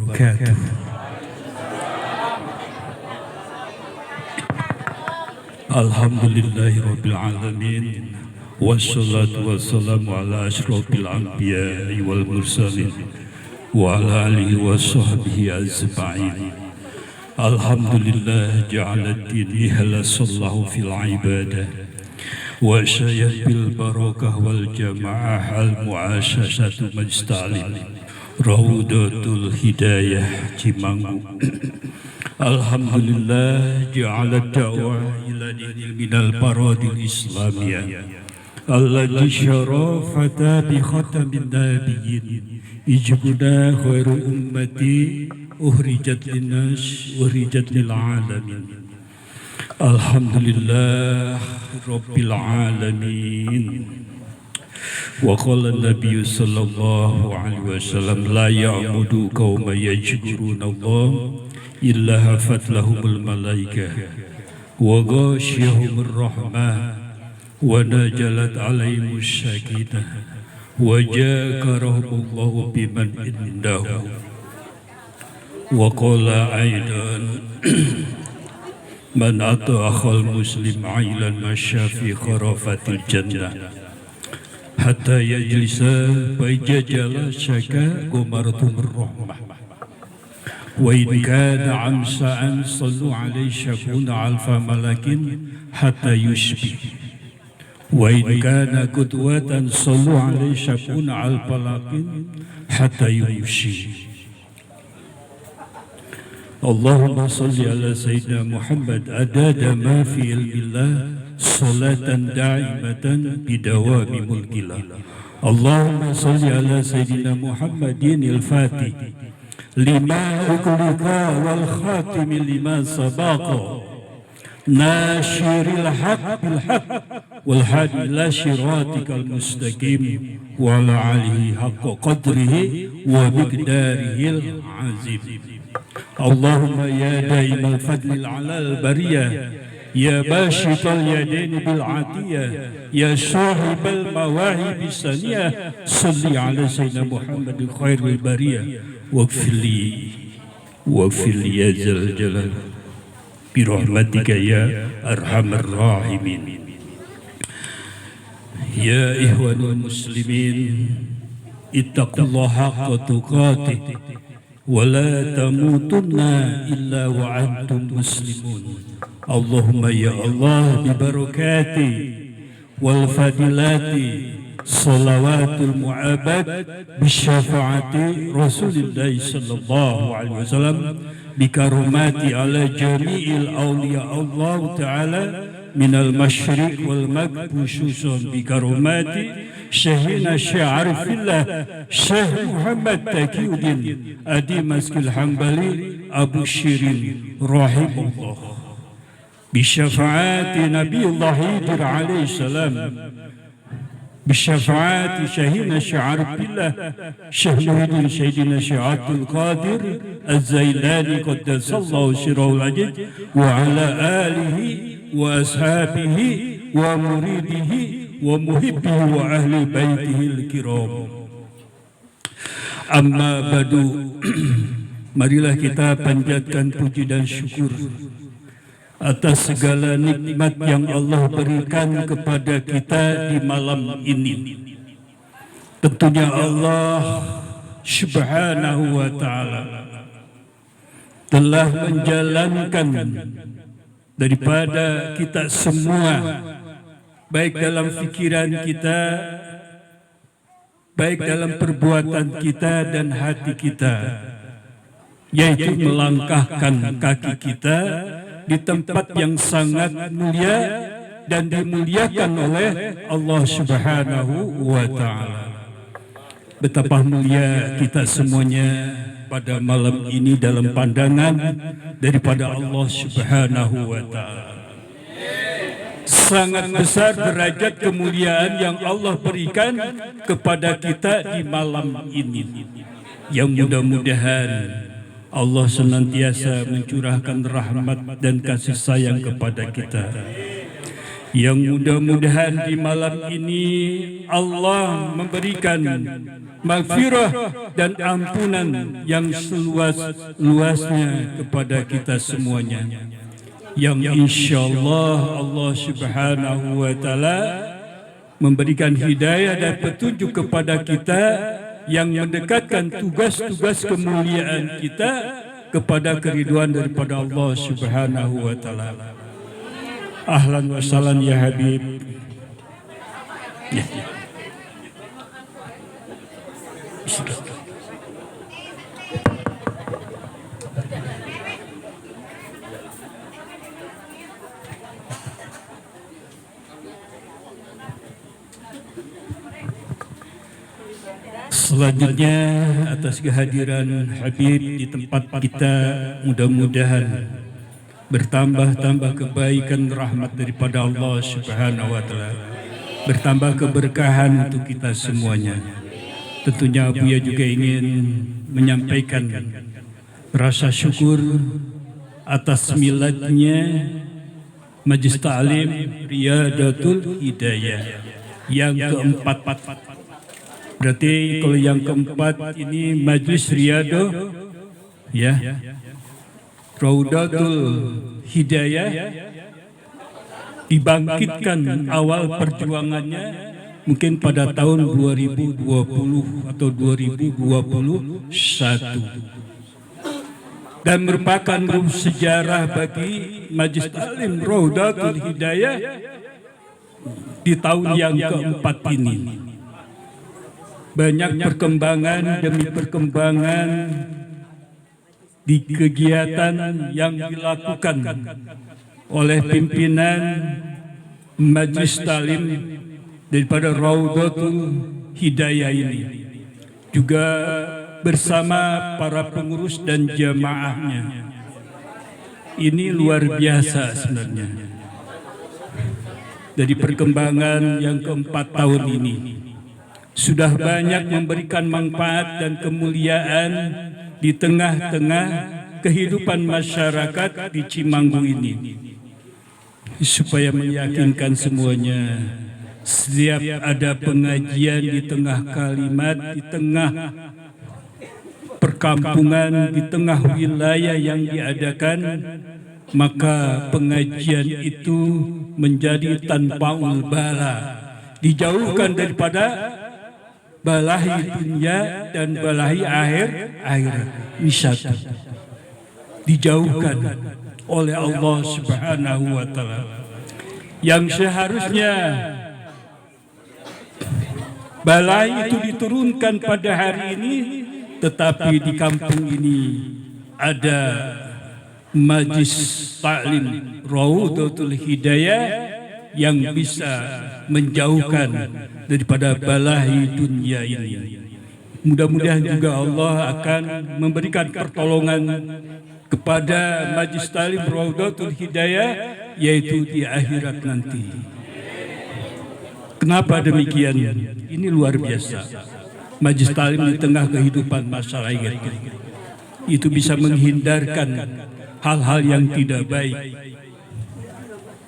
wabarakatuh. Alhamdulillahirabbil alamin. Wassalatu wassalamu ala asyrofil anbiya'i wal mursalin wa ala alihi wa sahbihi ajma'in. Alhamdulillah ja'ala ad-din ihlasallahu fil ibadah wa syayat bil barakah wal jamaah al mu'asyasatu majtalim Raudatul Hidayah Cimanggu. Alhamdulillah ja'ala da'wah ila dinil minal paradil islamiyah allati syarafata bi khatamin nabiyyin ijbuna khairu ummati uhrijat linnas uhrijat lil alamin. Alhamdulillah rabbil alamin. Wa qala an-nabiy sallallahu alaihi wasallam la ya'budu qauma yajkuruna Allah illa hafat lahumul malaikah wa ghashiyahumur rahmah wa najalat alaihimus sakinah wa jakarahumullahu biman indahu. Wa qala aidan man ata akhal muslim ailan masya fi kharafatil jannah hatta yajlisa bayjajala syaka gumaratumur rahmah wa in kana amsa'an sallu alaihi syakuna alfa malakin hatta yushbi wa in kana qudwatan sallu alaihi syakuna alfa malakin hatta yumshi. Allahumma salli ala sayyidina Muhammad adada ma fi ilmillah salatan da'imatan bidawami mulkillah. Allahumma salli ala sayyidina Muhammadin al-Fatih lima ukulika wal khatim lima sabaqa nashiril haq bil haq wal hadi ila shiratikal mustaqim wa ala alihi haqqa qadrihi wa miqdarihil azim. Allahumma ya daimal fadlil alal bariyah ya bashital yadaini bil atiyah ya sahibal mawahib saniyah salli ala sayyidina Muhammadin khairil bariyah waghfirli ya zal jalal birahmatika ya arhamar rahimin. Ya ihwanul muslimin ittaqullaha haqqa tuqatih wa la tamutunna illa wa antum muslimun. Allahumma ya Allah bi barakati wal fadilati salawatul mu'abad bi syafaati Rasulillah sallallahu alaihi wasallam bi karumati ala jami'il awliya Allah taala minal masyriq wal maghrib khususan bi karumati Syekhina Syekh Arifillah Syekh Muhammad Taqiyuddin Adi Maskil Hambali Abu Shirin rahimahullah bi syafaati Nabiullah Hidir alaihi salam bi syafaati Syekhina Syekh Arifillah Syekh Muhyiddin Sayyidina Syekh Abdul Qadir Az-Zailani qaddasallahu sirrahul ajid wa ala alihi wa ashabihi wa muridihi wa muhibbihi wa ahli baitihil kiram. Amma badu, marilah kita panjatkan puji dan syukur atas segala nikmat yang Allah berikan kepada kita di malam ini. Tentunya Allah Subhanahu wa ta'ala telah menjalankan daripada kita semua, baik dalam pikiran kita, baik dalam perbuatan kita dan hati kita, yaitu melangkahkan kaki kita di tempat yang sangat mulia dan dimuliakan oleh Allah Subhanahu wa ta'ala. Betapa mulia kita semuanya pada malam ini dalam pandangan daripada Allah Subhanahu wa ta'ala. Sangat besar derajat kemuliaan yang Allah berikan kepada kita di malam ini, yang mudah-mudahan Allah senantiasa mencurahkan rahmat dan kasih sayang kepada kita, yang mudah-mudahan di malam ini Allah memberikan maghfirah dan ampunan yang seluas-luasnya kepada kita semuanya, yang insyaallah Allah Subhanahu wa taala memberikan hidayah dan petunjuk kepada kita yang mendekatkan tugas-tugas kemuliaan kita kepada keriduan daripada Allah Subhanahu wa taala. Ahlan wa sahlan ya Habib. Selanjutnya atas kehadiran Habib di tempat kita, mudah-mudahan bertambah-tambah kebaikan rahmat daripada Allah Subhanahu wa taala, bertambah keberkahan untuk kita semuanya. Tentunya Buya juga ingin menyampaikan rasa syukur atas miladnya Majlis Ta'lim Riyadatul Hidayah yang keempat. Berarti kalau yang keempat ini Majlis Riyadh ya, Raudatul Hidayah dibangkitkan awal perjuangannya mungkin pada tahun 2020 atau 2021 dan merupakan sejarah bagi Majlis Ta'lim Raudatul Hidayah di tahun yang keempat ini. Banyak perkembangan demi perkembangan di kegiatan yang dilakukan oleh pimpinan Majlis Ta'lim daripada Raudatul Hidayah ini, juga bersama para pengurus dan jamaahnya. Ini luar biasa sebenarnya dari perkembangan yang keempat tahun ini. Sudah banyak memberikan manfaat dan kemuliaan di tengah-tengah kehidupan masyarakat di Cimanggu ini, supaya meyakinkan semuanya, setiap ada pengajian di tengah kalimat, di tengah perkampungan, di tengah wilayah yang diadakan, maka pengajian itu menjadi tanpa bala, dijauhkan daripada balahi dunia dan balahi akhirat. Ini satu, dijauhkan oleh Allah Subhanahu wa taala. Yang seharusnya balahi itu diturunkan pada hari ini, tetapi di kampung ini ada Majlis Ta'lim Raudatul Hidayah yang bisa menjauhkan daripada balahi dunia ini. Mudah-mudahan juga Allah akan memberikan pertolongan kepada Majlis Ta'lim Raudatul Hidayah, yaitu di akhirat nanti. Kenapa demikian? Ini luar biasa. Majlis Ta'lim di tengah kehidupan masyarakat itu bisa menghindarkan hal-hal yang tidak baik,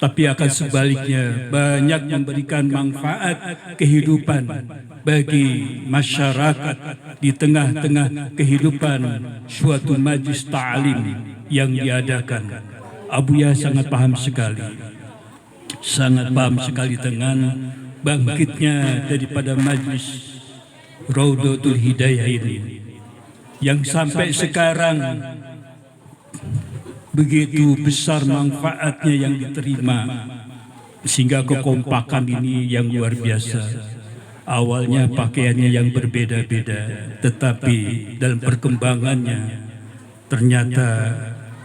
tapi akan sebaliknya banyak memberikan manfaat kehidupan bagi masyarakat di tengah-tengah kehidupan suatu majlis ta'lim yang diadakan. Abuya sangat paham sekali dengan bangkitnya daripada majlis Raudatul Hidayah ini, yang sampai sekarang begitu besar manfaatnya yang diterima, sehingga kekompakan ini yang luar biasa. Awalnya pakaiannya yang berbeda-beda, tetapi dalam perkembangannya ternyata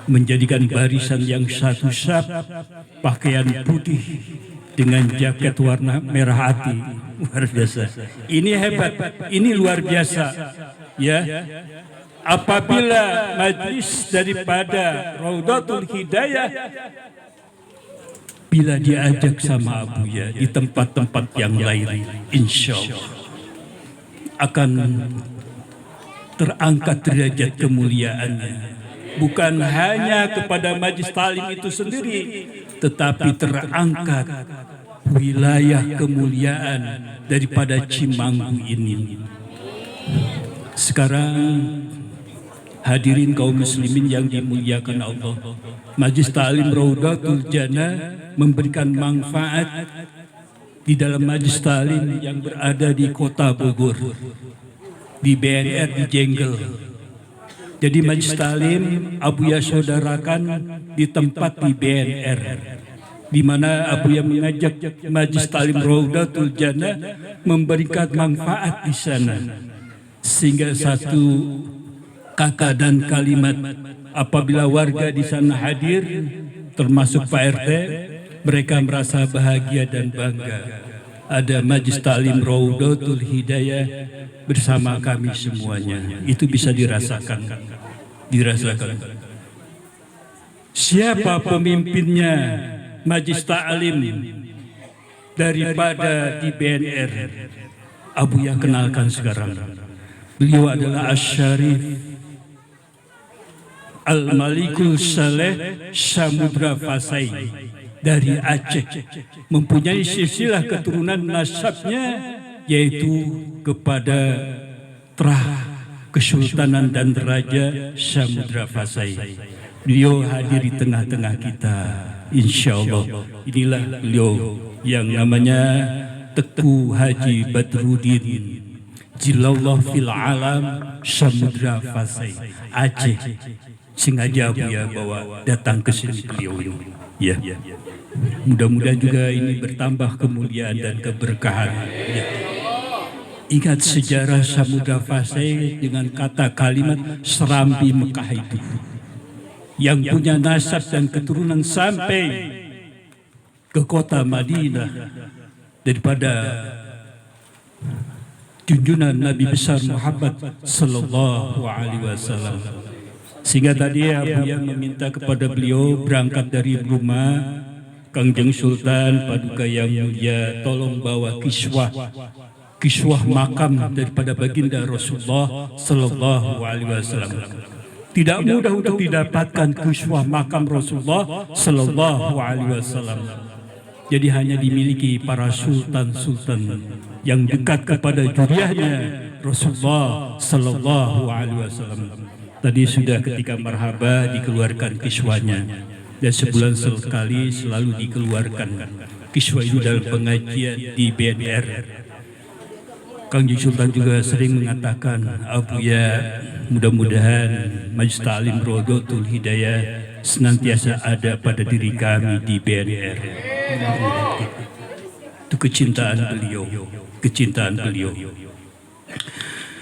menjadikan barisan yang satu saf, pakaian putih dengan jaket warna merah hati. Luar biasa. Ini hebat, ini luar biasa. Ya. Apabila majlis daripada Raudatul Hidayah bila diajak sama Abuya di tempat-tempat yang lain, insya Allah akan terangkat derajat kemuliaannya, bukan hanya kepada Majlis Ta'lim itu sendiri, tetapi terangkat wilayah kemuliaan daripada Cimanggu ini. Sekarang hadirin kaum muslimin yang dimuliakan Allah, Majlis Ta'lim Raudatul Jannah memberikan manfaat di dalam Majlis Ta'lim yang berada di Kota Bogor, di BNR di Jenggel. Jadi Majlis Ta'lim Abuya saudarakan di tempat di BNR, di mana Abuya mengajak Majlis Ta'lim Raudatul Jannah memberikan manfaat di sana, sehingga satu kata dan kalimat apabila warga di sana hadir, termasuk Pak RT, mereka merasa bahagia dan bangga. Ada Majlis Ta'lim Raudatul Hidayah bersama kami semuanya. Itu bisa dirasakan. Siapa pemimpinnya Majlis Ta'lim daripada di BNR? Abuya kenalkan sekarang. Beliau adalah Asy-Syarif Al-Malikul Saleh Samudra Fasai dari Aceh, mempunyai silsilah keturunan nasabnya yaitu kepada Terah Kesultanan dan Raja Samudra Fasai. Beliau hadir di tengah-tengah kita, insya Allah. Inilah beliau yang namanya Teku Haji Badruddin Jilallah fil alam Samudra Fasai Aceh. Sengaja Abuya bawa datang ke sini beliau ini. Ya. Mudah-mudahan juga ini bertambah kemuliaan dan keberkahan. Ya. Ingat sejarah Samudra Fasai dengan kata kalimat Serambi Mekah itu, yang punya nasab dan keturunan sampai ke kota Madinah daripada junjungan Nabi besar Muhammad sallallahu alaihi wasallam. Sehingga tadi Abuya meminta kepada beliau berangkat dari rumah Kangjeng Sultan Paduka Yang Mulia, tolong bawa kiswah makam daripada baginda Rasulullah sallallahu alaihi wasallam. Tidak mudah untuk didapatkan kiswah makam Rasulullah sallallahu alaihi wasallam. Jadi hanya dimiliki para sultan-sultan yang dekat kepada juriahnya Rasulullah sallallahu alaihi wasallam. Tadi sudah ketika marhaba dikeluarkan kiswahnya, dan sebulan sekali selalu dikeluarkan kiswah itu dalam pengajian di BNR. Kangjeng Sultan juga sering mengatakan, Abuya, mudah-mudahan Majlis Ta'lim Raudatul Hidayah senantiasa ada pada diri kami di BNR. Itu kecintaan beliau.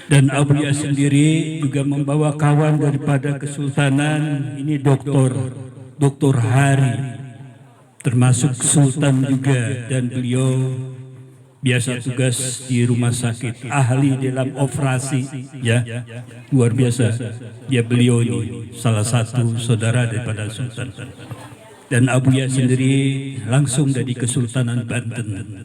Dan Abuya sendiri juga membawa kawan daripada Kesultanan, ini Doktor Hari, termasuk Sultan juga, dan beliau biasa tugas di rumah sakit, ahli dalam operasi, ya, luar biasa. Ya, beliau ini salah satu saudara daripada Sultan. Dan Abuya sendiri langsung dari Kesultanan Banten.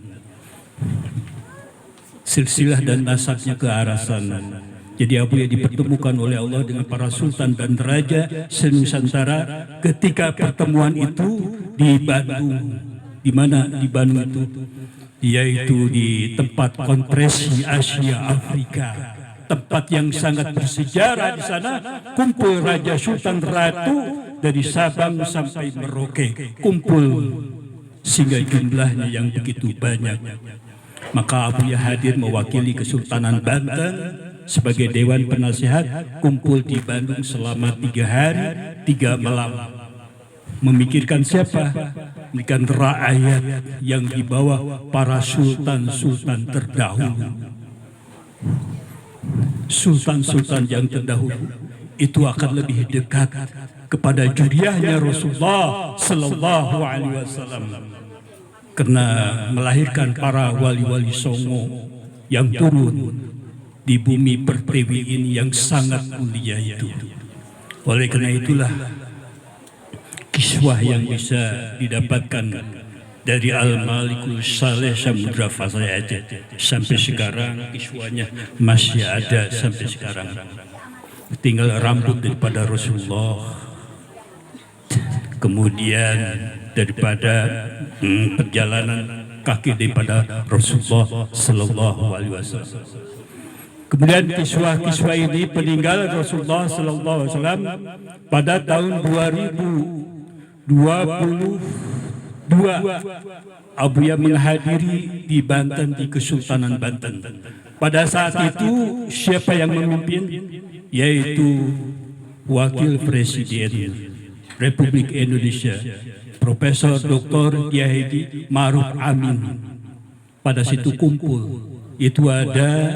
Silsilah dan nasabnya ke arah sana. Jadi Abuya dipertemukan oleh Allah dengan para sultan dan raja se-Nusantara ketika pertemuan itu di Bandung. Di mana di Bandung itu? Yaitu di tempat konferensi Asia Afrika. Tempat yang sangat bersejarah di sana, kumpul Raja Sultan Ratu dari Sabang sampai Merauke. Kumpul sehingga jumlahnya yang begitu banyak. Maka Abuya hadir mewakili Kesultanan Banten sebagai Dewan Penasihat, kumpul di Bandung selama 3 hari 3 malam. Memikirkan siapa? Memikirkan rakyat yang di bawah para sultan-sultan terdahulu. Sultan-sultan yang terdahulu itu akan lebih dekat kepada juriahnya Rasulullah sallallahu alaihi wasallam. Karena melahirkan para wali-wali songo yang turun di bumi pertiwi ini yang sangat mulia itu. Oleh karena itulah kiswah yang bisa didapatkan dari Al-Malikul Saleh Samudra Fasai Aceh sampai sekarang, kiswahnya masih ada sampai sekarang. tinggal rambut daripada Rasulullah, kemudian daripada perjalanan kaki daripada Rasulullah Sallallahu Alaihi Wasallam. Kemudian kiswah-kiswah ini peninggalan Rasulullah Sallallahu Alaihi Wasallam pada tahun 2022. Abuya menghadiri di Banten, di Kesultanan Banten. Pada saat itu siapa yang memimpin? Yaitu Wakil Presiden Republik Indonesia, Profesor Dr. Kiai Ma'ruf Amin. Pada situ kumpul, itu ada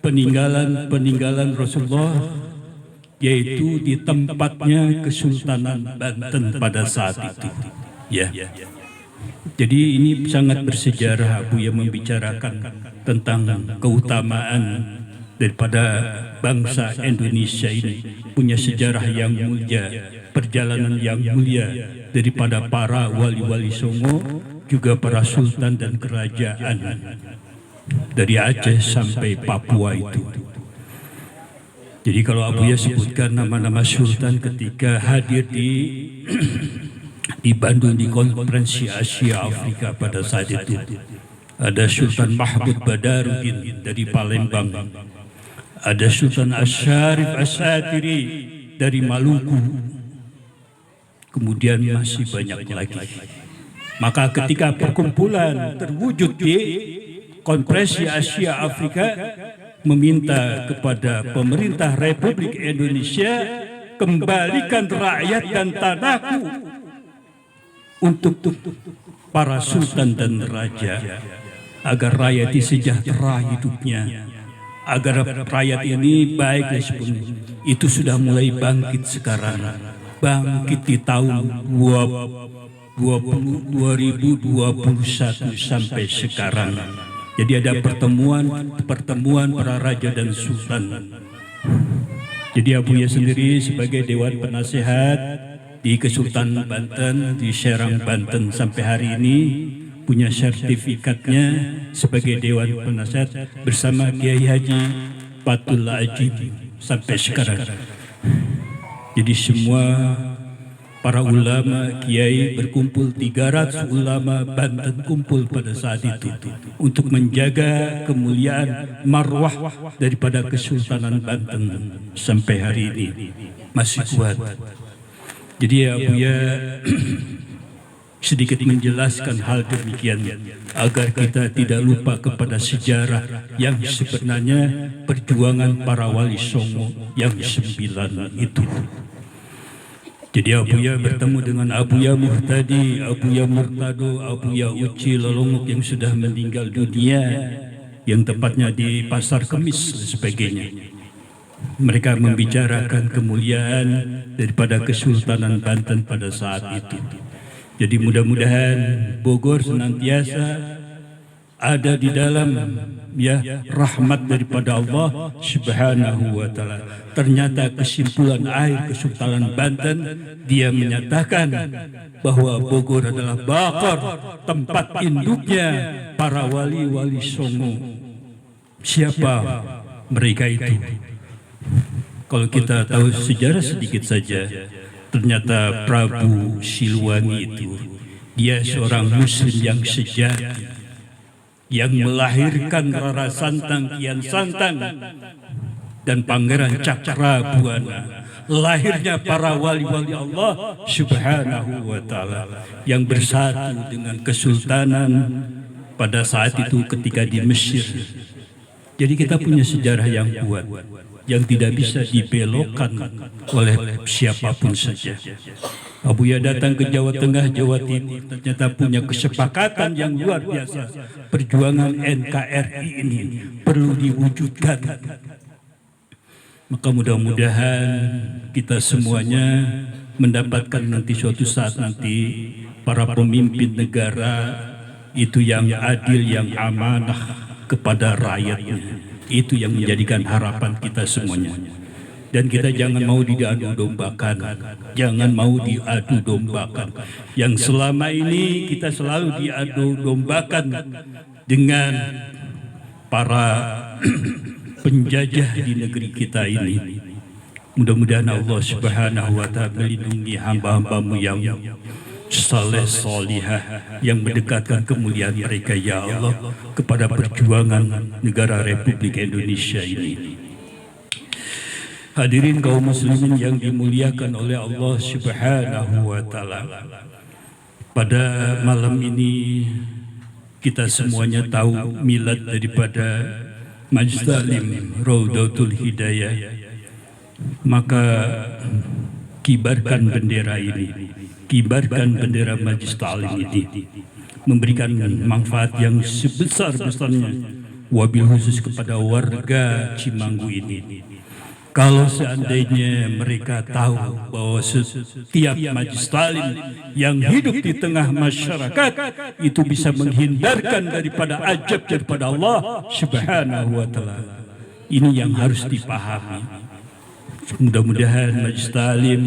peninggalan Rasulullah, yaitu di tempatnya Kesultanan Banten pada saat itu. Ya. Jadi ini sangat bersejarah. Abu yang membicarakan tentang keutamaan daripada bangsa Indonesia ini, punya sejarah yang mulia, perjalanan yang mulia daripada para wali-wali Songo, juga para sultan dan kerajaan dari Aceh sampai Papua itu. Jadi kalau Abuya sebutkan nama-nama sultan ketika hadir di Bandung di konferensi Asia Afrika pada saat itu, ada Sultan Mahmud Badaruddin dari Palembang, ada Sultan Asyarif Asatiri dari Maluku, kemudian masih banyak lagi. Maka ketika perkumpulan terwujud di konferensi Asia Afrika, meminta kepada pemerintah Republik Indonesia, kembalikan rakyat dan tanahku untuk para sultan dan raja, agar rakyat sejahtera hidupnya, agar rakyat ini baik dan sepenuhnya. Itu sudah mulai bangkit sekarang, bangkit di tahun 2021 sampai sekarang. Jadi ada pertemuan para raja dan sultan. Jadi Abuya sendiri sebagai Dewan Penasehat di Kesultanan Banten, di Serang Banten sampai hari ini punya sertifikatnya sebagai Dewan Penasehat bersama Kiai Haji Fathul Ajib sampai sekarang. Jadi semua para ulama, kiai berkumpul, 300 ulama Banten kumpul pada saat itu untuk menjaga kemuliaan marwah daripada Kesultanan Banten sampai hari ini masih kuat. Jadi Abuya sedikit menjelaskan hal demikian agar kita tidak lupa kepada sejarah yang sebenarnya perjuangan para wali Songo yang 9 itu. Jadi Abuya bertemu dengan Abuya Muhtadi, Abuya Murtado, Abuya Uci Lolongok yang sudah meninggal dunia, yang tepatnya di Pasar Kemis dan sebagainya. Mereka membicarakan kemuliaan daripada Kesultanan Banten pada saat itu. Jadi mudah-mudahan Bogor senantiasa ada di dalam rahmat daripada Allah Subhanahu wa Ta'ala. Ternyata kesimpulan akhir Kesultanan Banten, dia menyatakan bahwa Bogor adalah Bakor, tempat induknya para wali-wali Songo. Siapa mereka itu? Kalau kita tahu sejarah sedikit saja, ternyata Prabu Siliwangi itu, dia seorang muslim yang sejati, yang melahirkan Rara Santang, Kian Santang, dan Pangeran Cakrabuana. Lahirnya para wali-wali Allah Subhanahu wa Ta'ala yang bersatu dengan kesultanan pada saat itu ketika di Mesir. Jadi kita punya sejarah yang kuat, yang tidak bisa dibelokkan oleh siapapun saja. Abuya datang ke Jawa Tengah, Jawa Timur, ternyata punya kesepakatan yang luar biasa. Perjuangan NKRI ini perlu diwujudkan. Maka mudah-mudahan kita semuanya mendapatkan nanti suatu saat nanti para pemimpin negara itu yang adil, yang amanah kepada rakyatnya. Itu yang menjadikan harapan kita semuanya. Dan kita jangan mau diadu dombakan, jangan mau diadu dombakan. Yang selama ini kita selalu diadu dombakan dengan para penjajah di negeri kita ini. Mudah-mudahan Allah Subhanahu wa Ta'ala melindungi hamba-hambamu yang saleh salihah, yang mendekatkan kemuliaan mereka ya Allah kepada perjuangan negara Republik Indonesia ini. Hadirin kaum muslimin yang dimuliakan oleh Allah Subhanahu wa Ta'ala, pada malam ini kita semuanya tahu milad daripada Majlis Ta'lim Raudatul Hidayah. Maka kibarkan bendera ini, kibarkan bendera Majlis Ta'lim ini, memberikan manfaat yang sebesar-besarnya, wabil khusus kepada warga Cimanggu ini. Kalau seandainya mereka tahu bahwa setiap Majlis Ta'lim yang hidup di tengah masyarakat itu bisa menghindarkan daripada ajab daripada Allah Subhanahu wa Ta'ala. Ini yang harus dipahami. Mudah-mudahan Majlis Ta'lim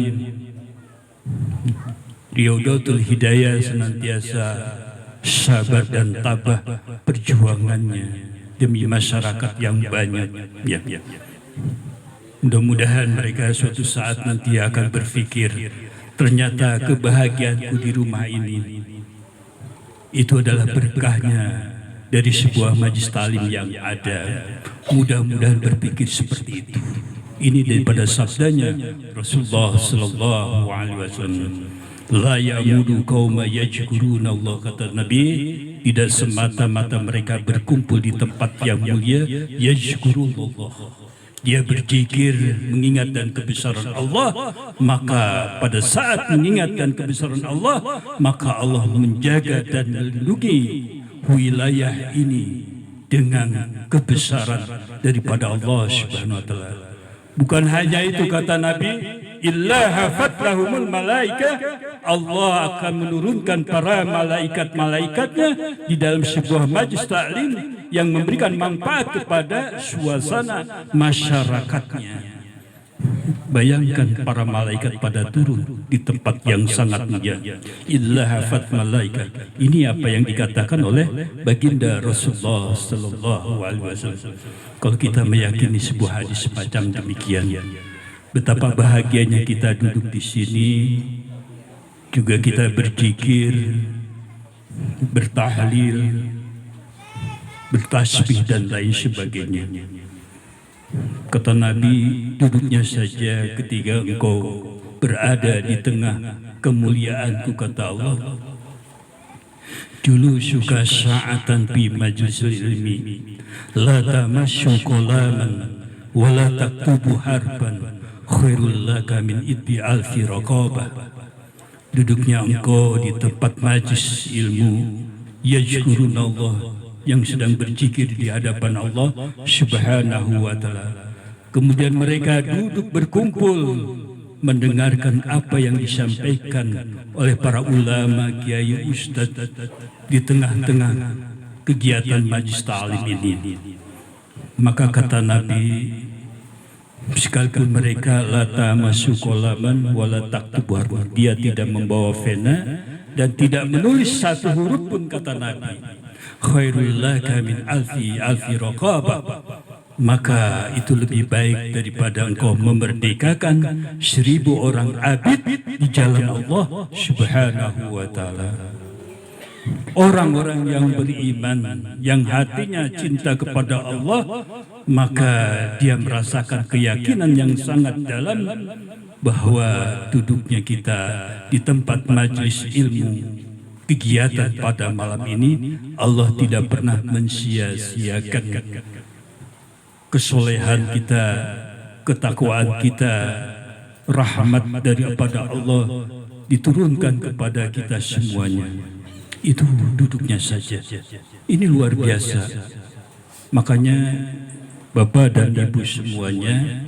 Raudatul Hidayah senantiasa sabar dan tabah perjuangannya demi masyarakat yang banyak. Ya. Mudah-mudahan mereka suatu saat nanti akan berpikir, ternyata kebahagiaanku di rumah ini itu adalah berkahnya dari sebuah Majlis Ta'lim yang ada. Mudah-mudahan berpikir seperti itu. Ini daripada sabdanya Rasulullah sallallahu alaihi wasallam, la yamudu qauma yajkuruna Allah, kata Nabi, tidak semata-mata mereka berkumpul di tempat yang mulia yajkurullah, dia berzikir mengingat dan kebesaran Allah, maka pada saat mengingatkan kebesaran Allah, maka Allah menjaga dan melindungi wilayah ini dengan kebesaran daripada Allah Subhanahu wa Ta'ala. Bukan hanya itu, kata Nabi, illa hafat lahumul malaika, Allah akan menurunkan para malaikat-malaikatnya di dalam sebuah Majlis Ta'lim yang memberikan manfaat kepada suasana masyarakatnya. Bayangkan para malaikat pada turun di tempat yang sangat mulia. Illa hafat malaika. Ini apa yang dikatakan oleh baginda Rasulullah sallallahu alaihi wasallam. Kalau kita meyakini sebuah hadis semacam demikian, betapa bahagianya kita duduk di sini, juga kita berzikir, bertahlil, bertasbih dan lain sebagainya. Kata Nabi, duduknya saja ketika engkau berada di tengah kemuliaanku, kata Allah, dulu suka sa'atan fi majlisil ilmi, la tamasyu qalaman wa la taktubu harban, khairul laka min idbi alfi raqabah. Duduknya engkau di tempat majlis ilmu, yajkurun Allah, yang sedang berzikir di hadapan Allah Subhanahu wa Ta'ala. Kemudian mereka duduk berkumpul mendengarkan apa yang disampaikan oleh para ulama, kiai, ustaz di tengah-tengah kegiatan Majlis Ta'lim ini. Maka kata Nabi, sekalipun mereka la tamassu qalaman wa la taktubu harban, dia tidak membawa pena dan tidak menulis satu huruf pun, kata Nabi, khairul laka min alfi raqabah, maka itu lebih baik daripada engkau memerdekakan 1000 orang abid di jalan Allah Subhanahu wa Ta'ala. Orang-orang yang beriman, yang hatinya cinta kepada Allah, maka dia merasakan keyakinan yang sangat dalam bahwa duduknya kita di tempat majlis ilmu, kegiatan pada malam ini, Allah tidak pernah mensia-siakan kesolehan kita, ketakwaan kita, rahmat daripada Allah diturunkan kepada kita semuanya. Itu duduknya saja. Ini luar biasa. Makanya Bapak dan Ibu semuanya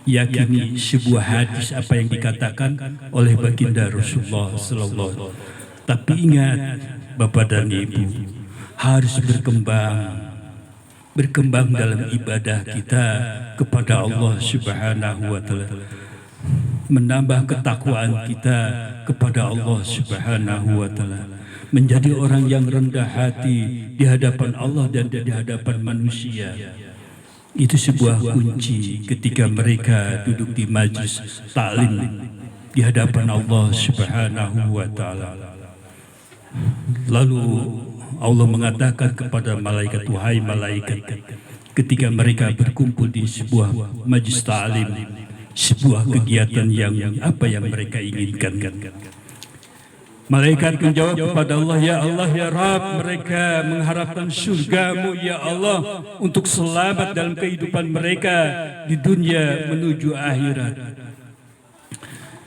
yakini sebuah hadis apa yang dikatakan oleh baginda Rasulullah sallallahu alaihi wasallam. Tapi ingat Bapak dan Ibu, harus berkembang dalam ibadah kita kepada Allah Subhanahu wa Ta'ala, menambah ketakwaan kita kepada Allah Subhanahu wa Ta'ala, menjadi orang yang rendah hati di hadapan Allah dan di hadapan manusia. Itu sebuah kunci ketika mereka duduk di majlis taklim di hadapan Allah Subhanahu wa taala. Lalu Allah mengatakan kepada malaikat, wahai malaikat, ketika mereka berkumpul di sebuah majlis taklim, sebuah kegiatan yang apa yang mereka inginkan. Malaikat menjawab kepada Allah, ya Allah, ya Rabb, mereka mengharapkan surgamu ya Allah untuk selamat dalam kehidupan mereka di dunia menuju akhirat.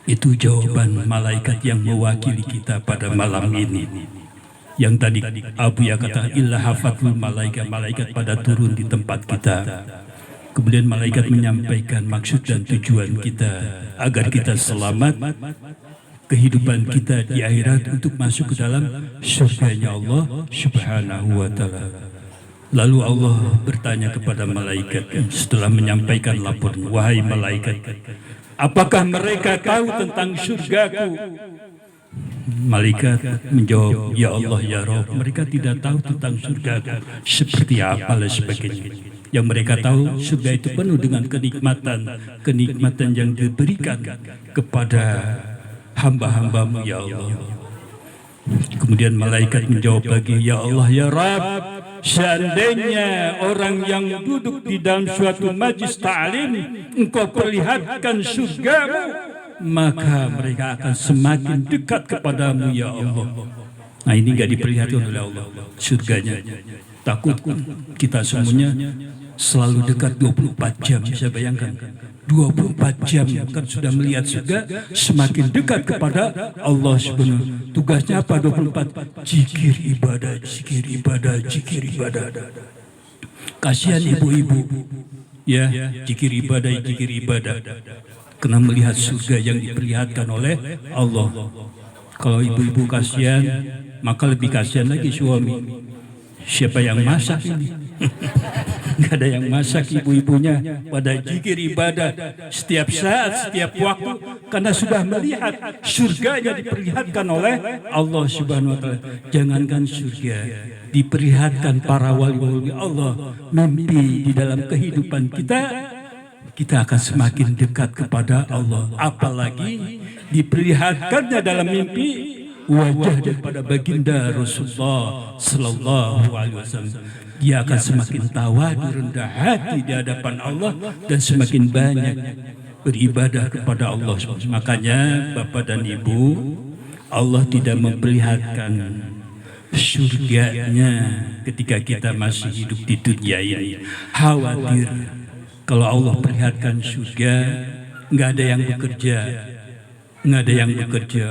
Itu jawaban malaikat yang mewakili kita pada malam ini. Yang tadi Abu ya kata, illa hafatul malaikat pada turun di tempat kita. Kemudian malaikat menyampaikan maksud dan tujuan kita agar kita selamat kehidupan kita di akhirat untuk masuk ke dalam surganya Allah Subhanahu wa taala. Lalu Allah bertanya kepada malaikat setelah menyampaikan laporan, wahai malaikat, apakah mereka tahu tentang surgaku? Malaikat menjawab, ya Allah ya Rabb, mereka tidak tahu tentang surgaku seperti apa dan sebagainya. Yang mereka tahu surga itu penuh dengan kenikmatan yang diberikan kepada hamba-hambamu ya Allah. Kemudian malaikat menjawab lagi, ya Allah ya Rabb, seandainya orang yang duduk di dalam suatu majlis ta'lim engkau perlihatkan surgamu, maka mereka akan semakin dekat kepadamu ya Allah. Nah, ini enggak diperlihatkan oleh Allah surganya. Takut kita semuanya selalu dekat 24 jam. Saya bayangkan 24 jam kan sudah melihat surga, semakin dekat kepada Allah Subhanahu. Tugasnya apa 24? Zikir ibadah, zikir ibadah, zikir ibadah. Kasihan ibu-ibu, ya, zikir ibadah, zikir ibadah. Kena melihat surga yang diperlihatkan oleh Allah. Kalau ibu-ibu kasihan, maka lebih kasihan lagi suami. Siapa yang masak ini? Nggak ada yang masak, ibu-ibunya pada zikir ibadah setiap saat, setiap waktu, karena sudah melihat surganya diperlihatkan oleh Allah Subhanahu wa taala. Jangankan surga, diperlihatkan para wali-wali Allah, mimpi di dalam kehidupan kita akan semakin dekat kepada Allah. Apalagi diperlihatkannya dalam mimpi wajah daripada baginda Rasulullah Sallallahu Alaihi Wasallam. Dia akan semakin tawadu, rendah hati di hadapan Allah dan semakin banyak beribadah kepada Allah. Makanya Bapak dan Ibu, Allah tidak memperlihatkan surganya ketika kita masih hidup di dunia ini. Khawatir kalau Allah perlihatkan surga, nggak ada yang bekerja, nggak ada yang bekerja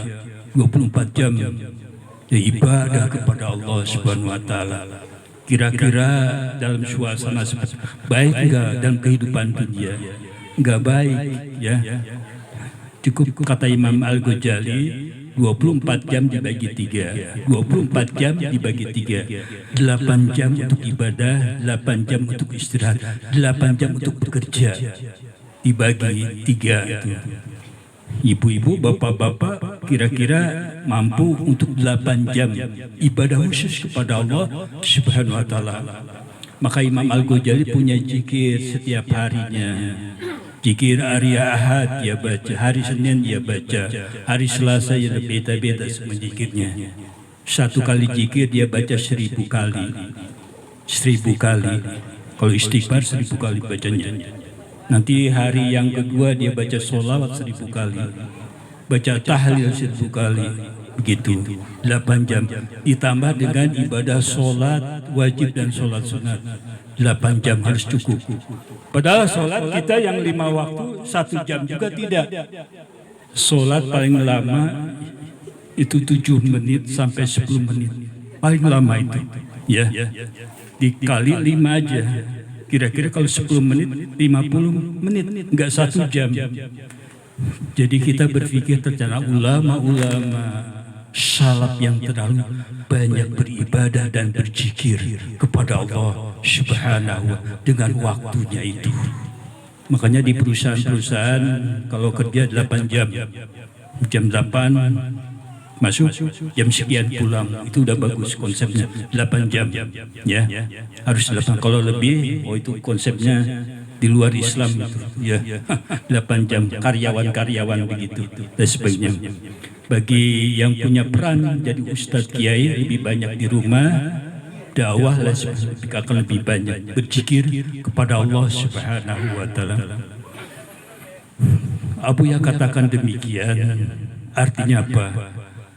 24 jam ya ibadah kepada Allah Subhanahu wa taala. Kira-kira dalam suasana seperti baik enggak dalam kehidupan dunia? Enggak baik ya. Cukup kata Imam Al-Ghazali 24 jam dibagi 3, 24 jam dibagi 3, 8 jam untuk ibadah, 8 jam untuk istirahat, 8 jam untuk bekerja, dibagi 3 itu. Ibu-ibu, bapak-bapak kira-kira mampu untuk 8 jam ibadah khusus kepada Allah Subhanahu wa taala. Maka Imam Al-Ghazali punya zikir setiap harinya. Zikir hari Ahad dia baca, hari Senin dia baca, hari Selasa ya beda-beda zikirnya. Satu kali zikir dia baca 1000 kali. 1000 kali. Kalau istighfar 1000 kali bacanya. Nanti hari yang kedua dia baca sholawat 1000 kali, baca tahlil 1000 kali, begitu 8 jam. Ditambah dengan ibadah sholat wajib dan sholat sunat, 8 jam harus cukup. Padahal sholat kita yang 5 waktu 1 jam juga tidak. Sholat paling lama itu 7 menit sampai 10 menit, paling lama itu. Ya, dikali 5 aja. Kira-kira kalau 10 menit, 50 menit, enggak 1 jam. Jadi kita berpikir ternyata ulama-ulama salaf yang terlalu banyak beribadah dan berzikir kepada Allah Subhanahu wa taala dengan waktunya itu. Makanya di perusahaan-perusahaan kalau kerja 8 jam, jam 8 masuk jam sekian pulang, itu udah bagus konsepnya. 8 jam ya, harus 8. Kalau lebih, oh itu konsepnya di luar Islam itu ya. 8 jam karyawan begitu dan sebagainya. Bagi yang punya peran jadi ustadz kiai, lebih banyak di rumah, dakwah akan lebih banyak berzikir kepada Allah Subhanahu wa taala. Abu ya katakan demikian, artinya apa?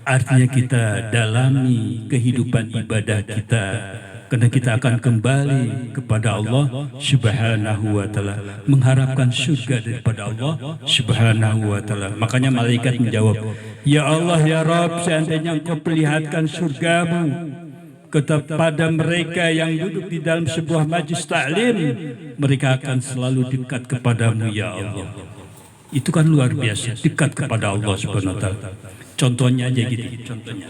Artinya kita dalami kehidupan ibadah kita, karena kita akan kembali kepada Allah Subhanahu wa taala, mengharapkan surga daripada Allah Subhanahu wa taala. Makanya malaikat menjawab, "Ya Allah ya Rabb, seandainya Engkau perlihatkan surgamu kepada mereka yang duduk di dalam sebuah majlis taklim, mereka akan selalu dekat kepadamu ya Allah." Itu kan luar biasa, dekat kepada Allah Subhanahu wa taala. Contohnya aja gitu, contohnya.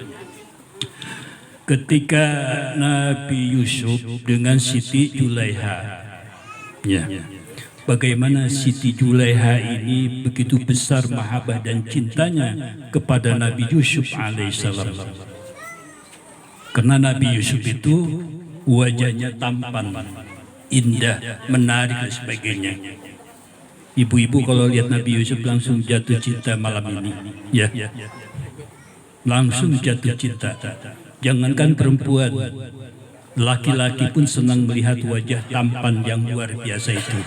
Ketika Nabi Yusuf dengan Siti Julaiha, ya, bagaimana Siti Julaiha ini begitu besar mahabbah dan cintanya kepada Nabi Yusuf alaihissalam. Karena Nabi Yusuf itu wajahnya tampan, indah, menarik dan sebagainya. Ibu-ibu kalau lihat Nabi Yusuf langsung jatuh cinta malam ini, ya, langsung jatuh cinta. Jangankan perempuan, laki-laki pun senang melihat wajah tampan yang luar biasa itu.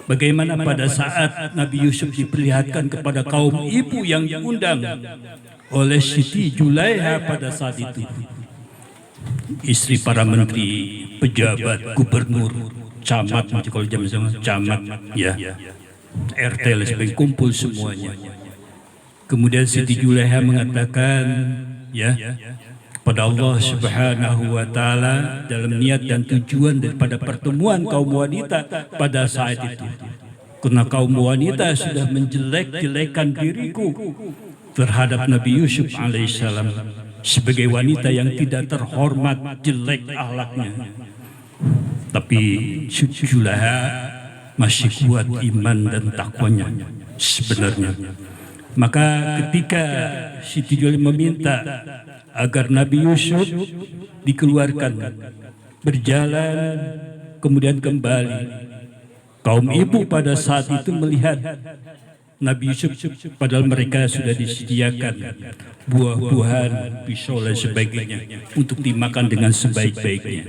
Bagaimana pada saat Nabi Yusuf diperlihatkan kepada kaum ibu yang diundang oleh Siti Julaiha pada saat itu, istri para menteri, pejabat, gubernur, camat, kalau zaman camat, ya, RT lebih kumpul semuanya. Kemudian Siti Julaiha mengatakan, ya, kepada Allah Subhanahu wa taala dalam niat dan tujuan daripada pertemuan kaum wanita pada saat itu. Karena kaum wanita sudah menjelek-jelekan diriku terhadap Nabi Yusuf alaihissalam sebagai wanita yang tidak terhormat, jelek akhlaknya. Tapi Siti Julaiha masih kuat iman dan takwanya sebenarnya. Maka ketika Siti Julaiha meminta agar Nabi Yusuf dikeluarkan, berjalan kemudian kembali, kaum ibu pada saat itu melihat Nabi Yusuf, padahal mereka sudah disediakan buah-buahan, pisau dan sebagainya untuk dimakan dengan sebaik-baiknya.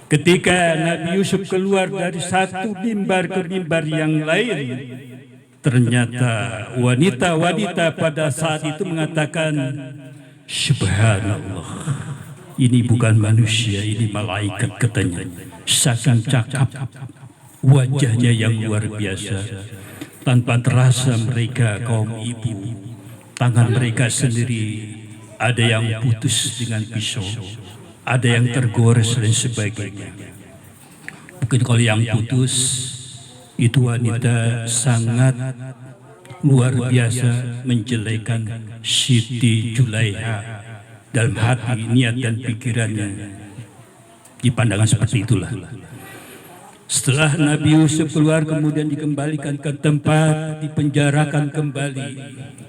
Ketika Nabi Yusuf keluar dari satu mimbar ke mimbar yang lain, ternyata wanita-wanita pada saat itu mengatakan, "Subhanallah, ini bukan manusia, ini malaikat," katanya. Saking cakap, wajahnya yang luar biasa. Tanpa terasa mereka kaum ibu, tangan mereka sendiri ada yang putus dengan pisau, ada yang tergores dan sebagainya. Mungkin kalau yang putus itu wanita sangat luar biasa menjelekan Siti Julaiha dalam hati, niat dan pikirannya. Di pandangan seperti itulah. Setelah Nabi Yusuf keluar kemudian dikembalikan ke tempat, dipenjarakan kembali.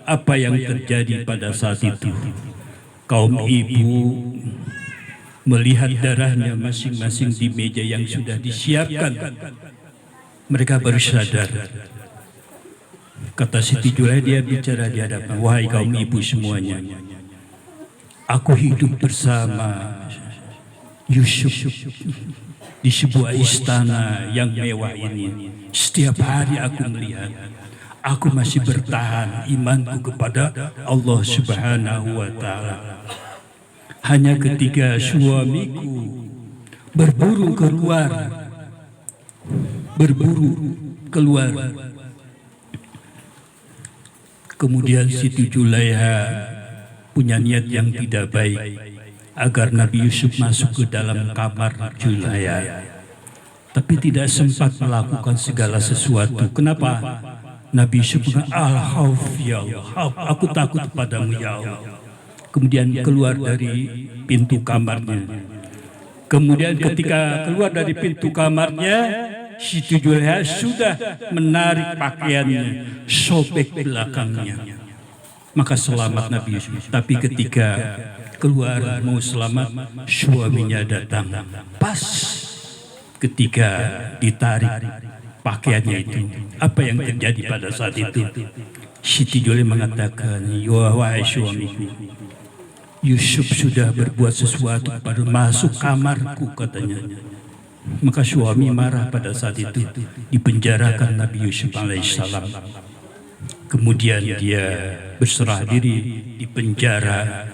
Apa yang terjadi pada saat itu? Kaum ibu melihat darahnya masing-masing di meja yang sudah disiapkan. Mereka baru sadar. Kata Siti Julaiha, dia bicara di hadapan, "Wahai kaum ibu semuanya, aku hidup bersama Yusuf di sebuah istana yang mewah ini. Setiap hari aku melihat, aku masih bertahan imanku kepada Allah Subhanahu wa taala. Hanya ketika suamiku berburu keluar, kemudian Siti Julaiha punya niat yang tidak baik agar Nabi Yusuf masuk ke dalam kamar Julaiha, tapi tidak sempat melakukan segala sesuatu. Kenapa? Nabi Yusuf bilang, "Al-Khawf ya Allah, aku takut padamu ya Allah." Kemudian keluar dari pintu kamarnya. Kemudian ketika keluar dari pintu kamarnya, Siti Julaiha sudah menarik pakaiannya, sobek belakangnya. maka selamat Nabi Yusuf. Tapi ketika keluar mau selamat, suaminya datang pas ketika ditarik pakaiannya itu. Apa yang terjadi pada saat itu? Siti Julai mengatakan, wahai suamiku, Yusuf sudah berbuat sesuatu pada masuk kamarku, katanya. Maka suami marah pada saat itu, dipenjarakan Nabi Yusuf alaihissalam. Kemudian dia berserah diri di penjara.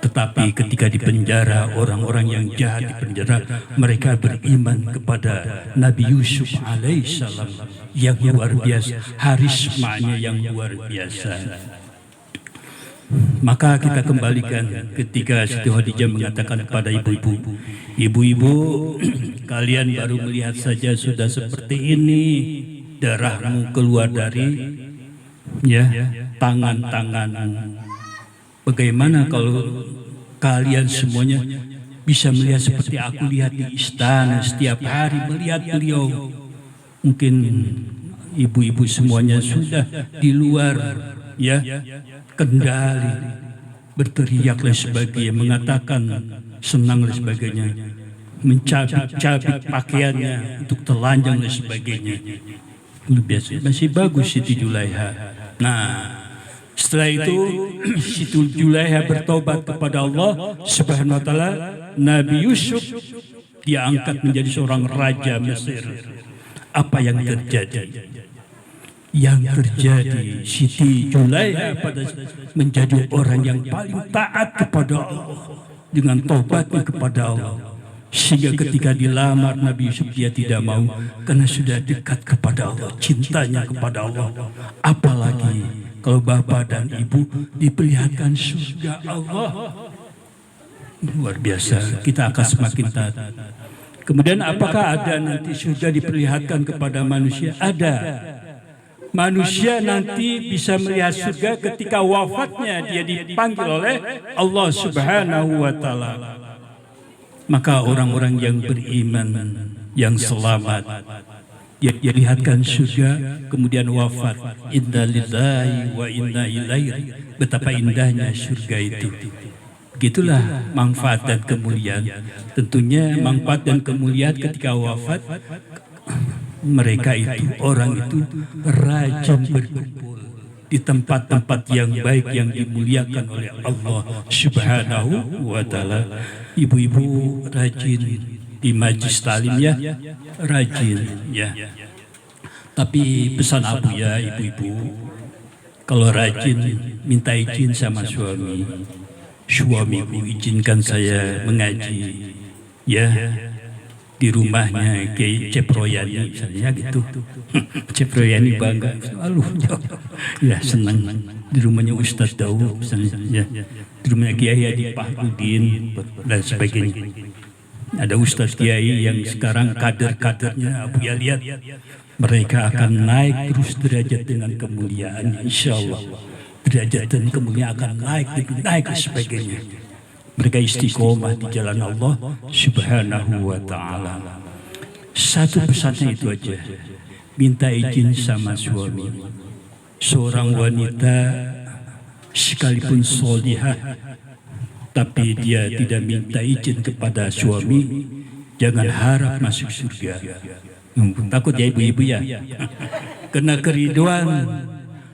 Tetapi ketika di penjara, orang-orang yang jahat di penjara, mereka beriman kepada Nabi Yusuf alaihissalam yang luar biasa, harismanya yang luar biasa. Maka kita kembalikan ketika Siti Khadijah mengatakan kepada ibu-ibu, ibu-ibu, kalian baru melihat saja sudah seperti ini, darahmu keluar dari tangan-tanganmu. Bagaimana kalau kalian semuanya bisa melihat seperti aku lihat di istana setiap hari melihat beliau? Mungkin ibu-ibu semuanya sudah di luar kendali, berteriak dan sebagainya, mengatakan senang dan sebagainya, mencabik-cabik pakaiannya untuk telanjang dan sebagainya. Biasa, masih bagus Siti Julaiha. Nah, setelah itu Siti Julaiha bertobat kepada Allah Subhanahu wa taala. Nabi Yusuf diangkat menjadi seorang raja Mesir. Apa yang terjadi? Yang terjadi, Siti Julaiha menjadi orang yang paling taat kepada Allah dengan tobatnya kepada Allah. Sehingga ketika dilamar Nabi Yusuf dia tidak mau, karena sudah dekat kepada Allah, cintanya kepada Allah. Apalagi kalau bapak dan ibu diperlihatkan surga Allah, luar biasa, kita akan semakin taat. Kemudian apakah ada nanti surga diperlihatkan kepada manusia? Ada. Manusia nanti bisa melihat surga ketika wafatnya, dia dipanggil oleh Allah Subhanahu wa taala. Maka orang-orang yang beriman, yang selamat, dia lihatkan surga, kemudian wafat. Inna lillahi wa inna ilaihi. Betapa indahnya surga itu. Begitulah manfaat dan kemuliaan. Tentunya manfaat dan kemuliaan ketika wafat, mereka itu, orang itu rajin berkumpul di tempat-tempat yang baik yang dimuliakan oleh Allah Subhanahu wa taala. Ibu-ibu rajin di majlis talim ya, rajin ya. Tapi pesan Abu ya ibu-ibu, kalau rajin minta izin sama suami. Suamiku izinkan saya mengaji ya di rumahnya Kiai Ceproyani misalnya gitu. Ceproyani bangga selalu ya senang di rumahnya Ustadz Daud misalnya ya. Di rumahnya Kiai Adi Pahdudin dan sebagainya. Ada Ustadz Kiai yang sekarang kader-kadernya Abu ya lihat mereka akan naik terus derajat dengan kemuliaan, insya Allah. Derajat dan kemuliaan akan naik dan sebagainya. Mereka istiqomah di jalan Allah Subhanahu wa taala. Satu pesannya itu aja. Minta izin sama suami. Seorang wanita sekalipun solihah tapi dia tidak minta izin kepada suami, jangan harap masuk surga. Takut ya ibu-ibu ya. Karena keriduan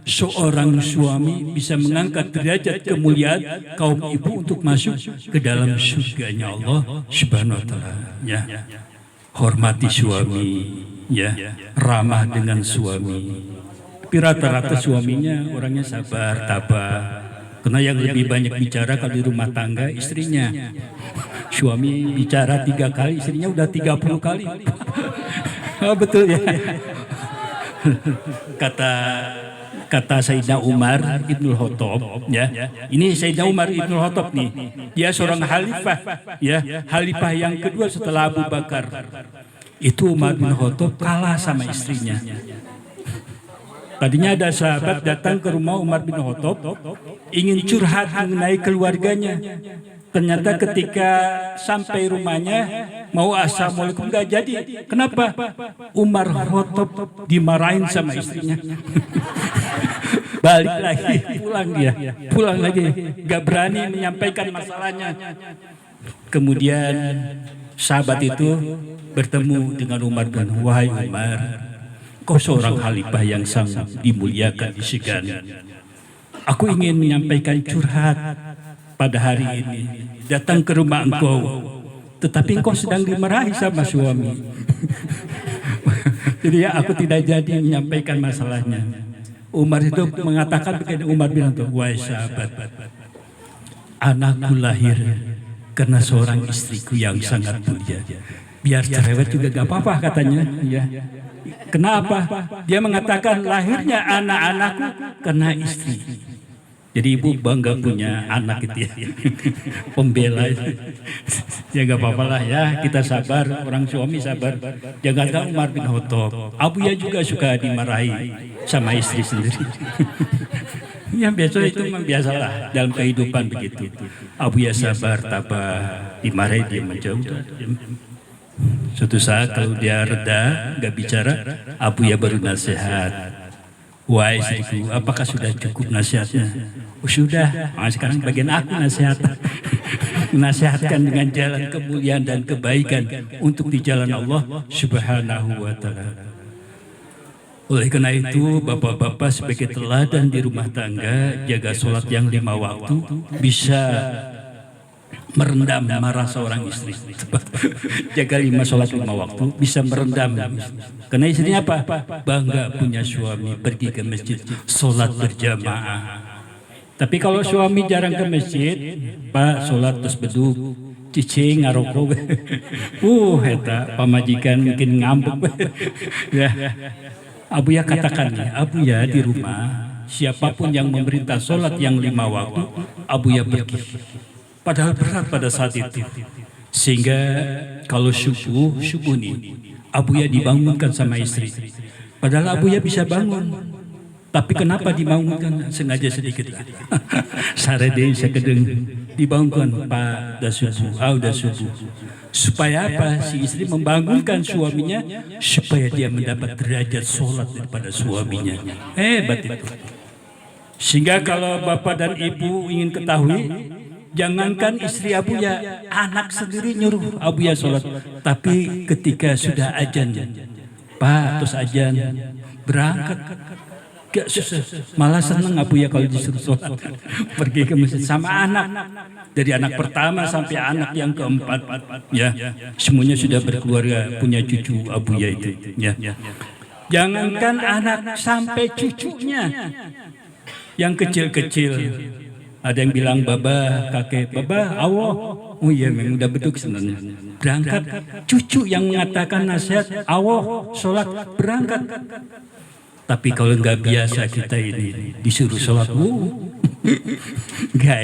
seorang suami bisa mengangkat derajat kemuliaan kaum ibu untuk masuk ke dalam surganya Allah Subhanahu wa taala. Ya. Hormati suami, ya, ramah dengan suami. Tapi rata-rata suaminya orangnya sabar, tabah. Karena yang lebih banyak bicara kalau di rumah tangga istrinya. Suami bicara 3 kali, istrinya udah 30 kali. Oh betul ya. Kata Sayyidina Umar Ibnul Khattab ya. Ini Sayyidina Umar Ibnul Khattab nih. Dia seorang khalifah ya, khalifah yang kedua setelah Abu Bakar. Itu Umar bin Khattab kalah sama istrinya. Tadinya ada sahabat datang ke rumah Umar bin Khattab ingin curhat mengenai keluarganya. Ternyata ketika sampai rumahnya mau assalamualaikum gak jadi. Kenapa? Umar Khattab dimarahin sama istrinya. Balik lagi, pulang dia, pulang lagi, gak berani menyampaikan masalahnya. Kemudian sahabat itu bertemu dengan Umar bin, wahai Umar, kau seorang khalifah yang sangat dimuliakan, disegani. Aku ingin menyampaikan curhat pada hari ini. Datang ke rumah engkau, tetapi engkau sedang dimarahi sama suami. Jadi ya, aku tidak jadi menyampaikan masalahnya. Umar itu mengatakan begini, Umar bilang tuh, wahai sahabat, anakku lahir karena seorang istriku yang sangat mulia. Biar cerewet juga gak apa-apa katanya. Ya. Kenapa? Dia mengatakan lahirnya anak-anakku karena istri. Jadi ibu bangga punya anak itu ya. Pembela itu. Ya gak apa-apa lah ya, kita sabar, orang suami sabar. Jangankan Umar bin Khattab, Abu Ya juga suka dimarahi sama istri sendiri. Ya biasa itu memang biasalah dalam kehidupan begitu. Abu Ya sabar, tabah, dimarahi dia menjauh. Suatu saat kalau dia reda, gak bicara, Abu Ya baru nasihat. Wahai istriku, apakah sudah cukup nasihatnya? Oh, sudah, sekarang bagian aku nasihat. Menasihatkan dengan jalan kemuliaan dan kebaikan untuk di jalan Allah Subhanahu wa Ta'ala. Oleh karena itu, bapak-bapak sebagai teladan di rumah tangga, jaga sholat yang 5 waktu, bisa merendam marah seorang istri. Jaga sholat 5 waktu, bisa merendam. Karena istrinya apa? Bangga punya suami, pergi ke masjid, sholat berjamaah. Tapi kalau suami jarang ke masjid, Pak, sholat terus beduk, cicing, ngarokok. Eta pamajikan mungkin ngambek. Ya. Abu Ya katakan nih, Abu Ya di rumah, siapapun yang memerintah sholat yang 5 waktu, Abu Ya pergi. Padahal berat pada saat itu. Sehingga kalau subuh nih, Abu Ya dibangunkan sama istri. Padahal Abu Ya bisa bangun. Tapi kenapa dibangunkan? Sengaja sedikit lah. Sarede sekedeng dibangunkan, Pak, dah subuh. Supaya apa? Si istri membangunkan suaminya supaya dia mendapat derajat sholat daripada suaminya. Hebat itu. Sehingga kalau bapak dan ibu ingin ketahui, jangankan istri Abu Ya, anak sendiri nyuruh Abu Ya sholat. Tapi ketika sudah azan, Pak, terus azan, berangkat. Gak susah, malah senang Abu Ya kalau disuruh sholat. Pergi ke masjid sama anak. Dari anak pertama sampai anak yang keempat. Ya, semuanya sudah berkeluarga, punya cucu Abu Ya itu. Ya. Jangankan anak, sampai cucunya yang kecil-kecil. Ada yang bilang baba, kakek, baba, Allah. Oh iya, memang udah beduk sebenarnya. Berangkat, cucu yang mengatakan nasihat, Allah, sholat, berangkat. Tapi kalau nggak biasa kita ini disuruh sholat, nggak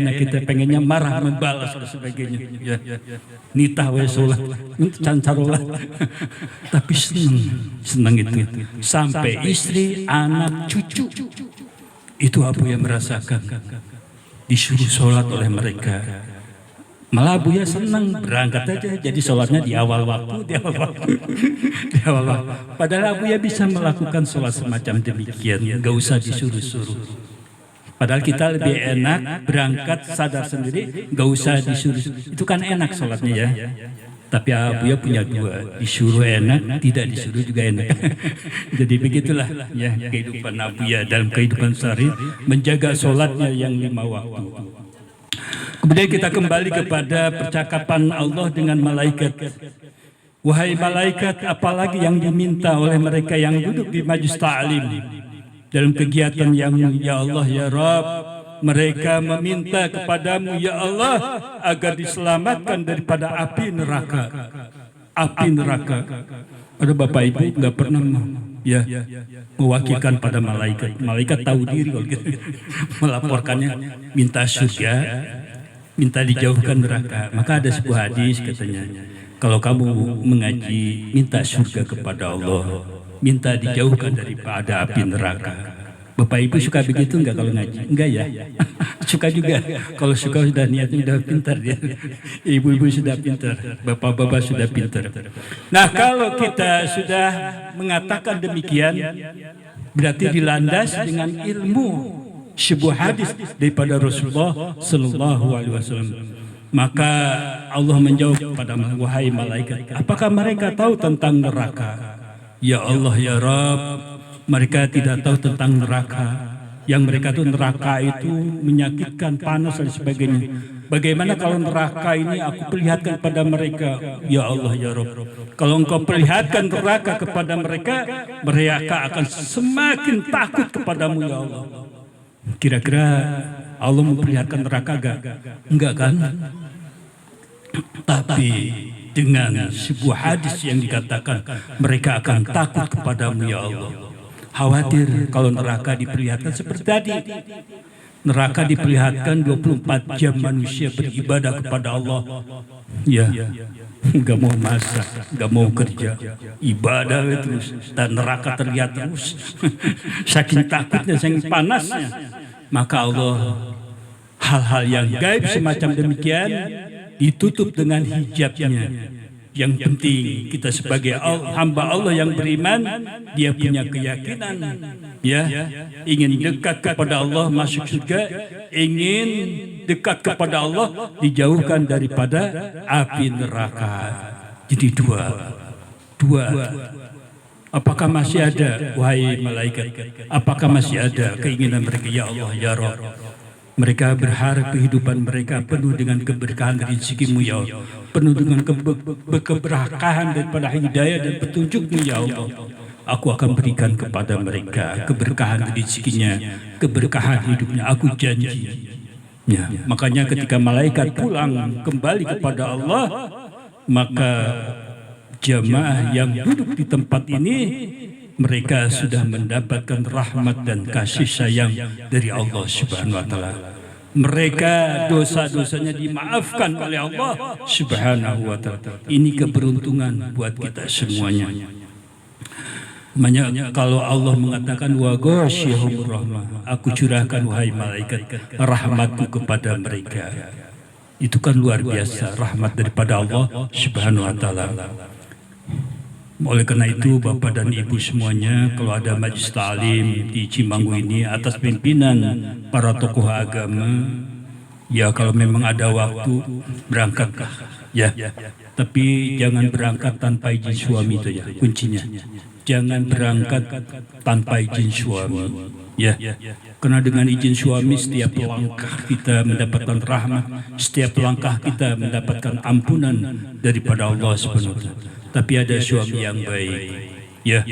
enak kita pengennya marah, membalas dan sebagainya. Ya. Nitah we sholat, cancarolah. Tapi senang itu. Sampai istri, anak, cucu. Itu Abu Ya merasakan disuruh sholat oleh mereka. Malah Abu Ya senang, berangkat aja, jadi sholatnya di awal waktu. Padahal Abu Ya bisa melakukan sholat semacam demikian, gak usah disuruh-suruh. Padahal kita lebih enak berangkat sadar sendiri, gak usah disuruh. Itu kan enak sholatnya ya. Tapi Abu Ya punya dua, disuruh enak, tidak disuruh juga enak. Jadi begitulah ya kehidupan Abu Ya dalam kehidupan sehari, menjaga sholatnya yang 5 waktu. Kemudian kita kembali kepada percakapan Allah dengan malaikat. Wahai malaikat, apalagi yang diminta oleh mereka yang duduk di majlis ta'lim dalam kegiatan yang ya Allah ya Rabb, mereka meminta kepadamu ya Allah agar diselamatkan daripada api neraka. Api neraka. Ada bapak ibu nggak pernah ya mewakilkan pada malaikat. Malaikat tahu diri kalau gitu. Melaporkannya minta surga, minta dijauhkan neraka. Maka ada sebuah hadis katanya, kalau kamu mengaji minta surga kepada Allah, minta dijauhkan daripada api neraka. Bapak ibu suka begitu enggak kalau ngaji? Enggak ya? Suka juga. Kalau suka sudah niatnya sudah pintar dia. Ibu-ibu sudah pintar, bapak-bapak sudah pintar. Nah kalau kita sudah mengatakan demikian, berarti dilandasi dengan ilmu sebuah hadis daripada Rasulullah Sallallahu Alaihi Wasallam. Maka Allah menjawab kepada wahai malaikat, apakah mereka tahu tentang neraka? Ya Allah ya Rabb, mereka tidak tahu tentang neraka. Yang mereka itu neraka itu menyakitkan, panas dan sebagainya. Bagaimana kalau neraka ini aku perlihatkan kepada mereka? Ya Allah ya Rabb, kalau engkau perlihatkan neraka kepada mereka, mereka akan semakin takut kepadamu ya Allah. Kira-kira Allah memperlihatkan neraka enggak? Enggak kan? Tapi dengan sebuah hadis yang dikatakan mereka akan takut kepadamu ya Allah. Khawatir kalau neraka diperlihatkan seperti tadi. Neraka diperlihatkan 24 jam manusia beribadah kepada Allah. Ya, nggak mau masak, nggak mau kerja, ibadah terus, dan neraka terlihat terus. Saking takutnya, saking panasnya. Maka Allah hal-hal yang gaib semacam demikian ditutup dengan hijabnya. Yang penting kita sebagai hamba Allah yang beriman, dia punya keyakinan, ya, ingin dekat kepada Allah, masuk surga, ingin dekat kepada Allah, dijauhkan daripada api neraka. Jadi dua. Apakah masih ada, wahai malaikat? Apakah masih ada keinginan mereka? Ya Allah, ya Rabb. Mereka berharap kehidupan mereka penuh dengan keberkahan dari rezekimu ya Allah, penuh dengan keberkahan daripada hidayah dan petunjukmu ya Allah. Aku akan berikan kepada mereka keberkahan rezekinya, keberkahan hidupnya. Aku janji. Ya, makanya ketika malaikat pulang kembali kepada Allah, maka jamaah yang duduk di tempat ini, mereka sudah mendapatkan rahmat dan kasih sayang dari Allah Subhanahu wa Ta'ala. Mereka dosa-dosanya dimaafkan oleh Allah Subhanahu wa Ta'ala. Ini keberuntungan buat kita semuanya. Makanya kalau Allah mengatakan wa ghasyiyahum rahmah, aku curahkan wahai malaikat rahmatku kepada mereka. Itu kan luar biasa, rahmat daripada Allah Subhanahu wa Ta'ala. Oleh karena itu Bapak dan Ibu semuanya, kalau ada majlis ta'lim di Cimanggu ini atas pimpinan para tokoh agama, ya kalau memang ada waktu berangkatlah ya. Tapi jangan berangkat tanpa izin suami, itu ya kuncinya. Jangan berangkat tanpa izin suami ya. Karena dengan izin suami setiap langkah kita mendapatkan rahmat, setiap langkah kita mendapatkan ampunan daripada Allah Subhanahu wa Ta'ala. Tapi ada suami yang baik, ya,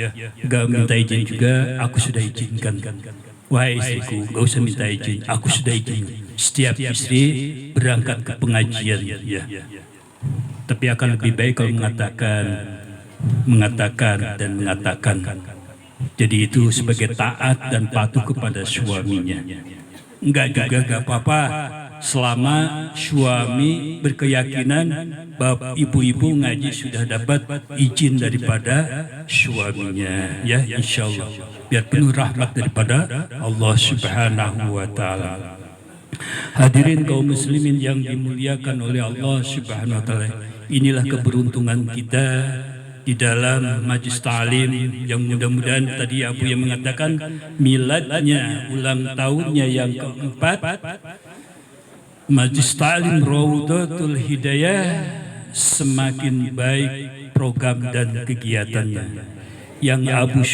gak minta izin juga, aku sudah izinkan. Wahai istriku, gak usah minta izin, aku sudah izin. Setiap istri berangkat ke pengajian, ya. Tapi akan lebih baik kalau mengatakan. Jadi itu sebagai taat dan patuh kepada suaminya. Enggak juga gak apa-apa. Selama suami berkeyakinan bahwa ibu-ibu ngaji sudah dapat izin daripada suaminya, ya, insya Allah, biar penuh rahmat daripada Allah Subhanahu wa Ta'ala. Hadirin kaum muslimin yang dimuliakan oleh Allah Subhanahu wa Ta'ala, inilah keberuntungan kita di dalam majlis ta'lim yang mudah-mudahan tadi Abu yang mengatakan miladnya, ulang tahunnya yang keempat, Majlis Ta'lim Rawdatul Hidayah semakin baik program dan kegiatannya. Yang Abu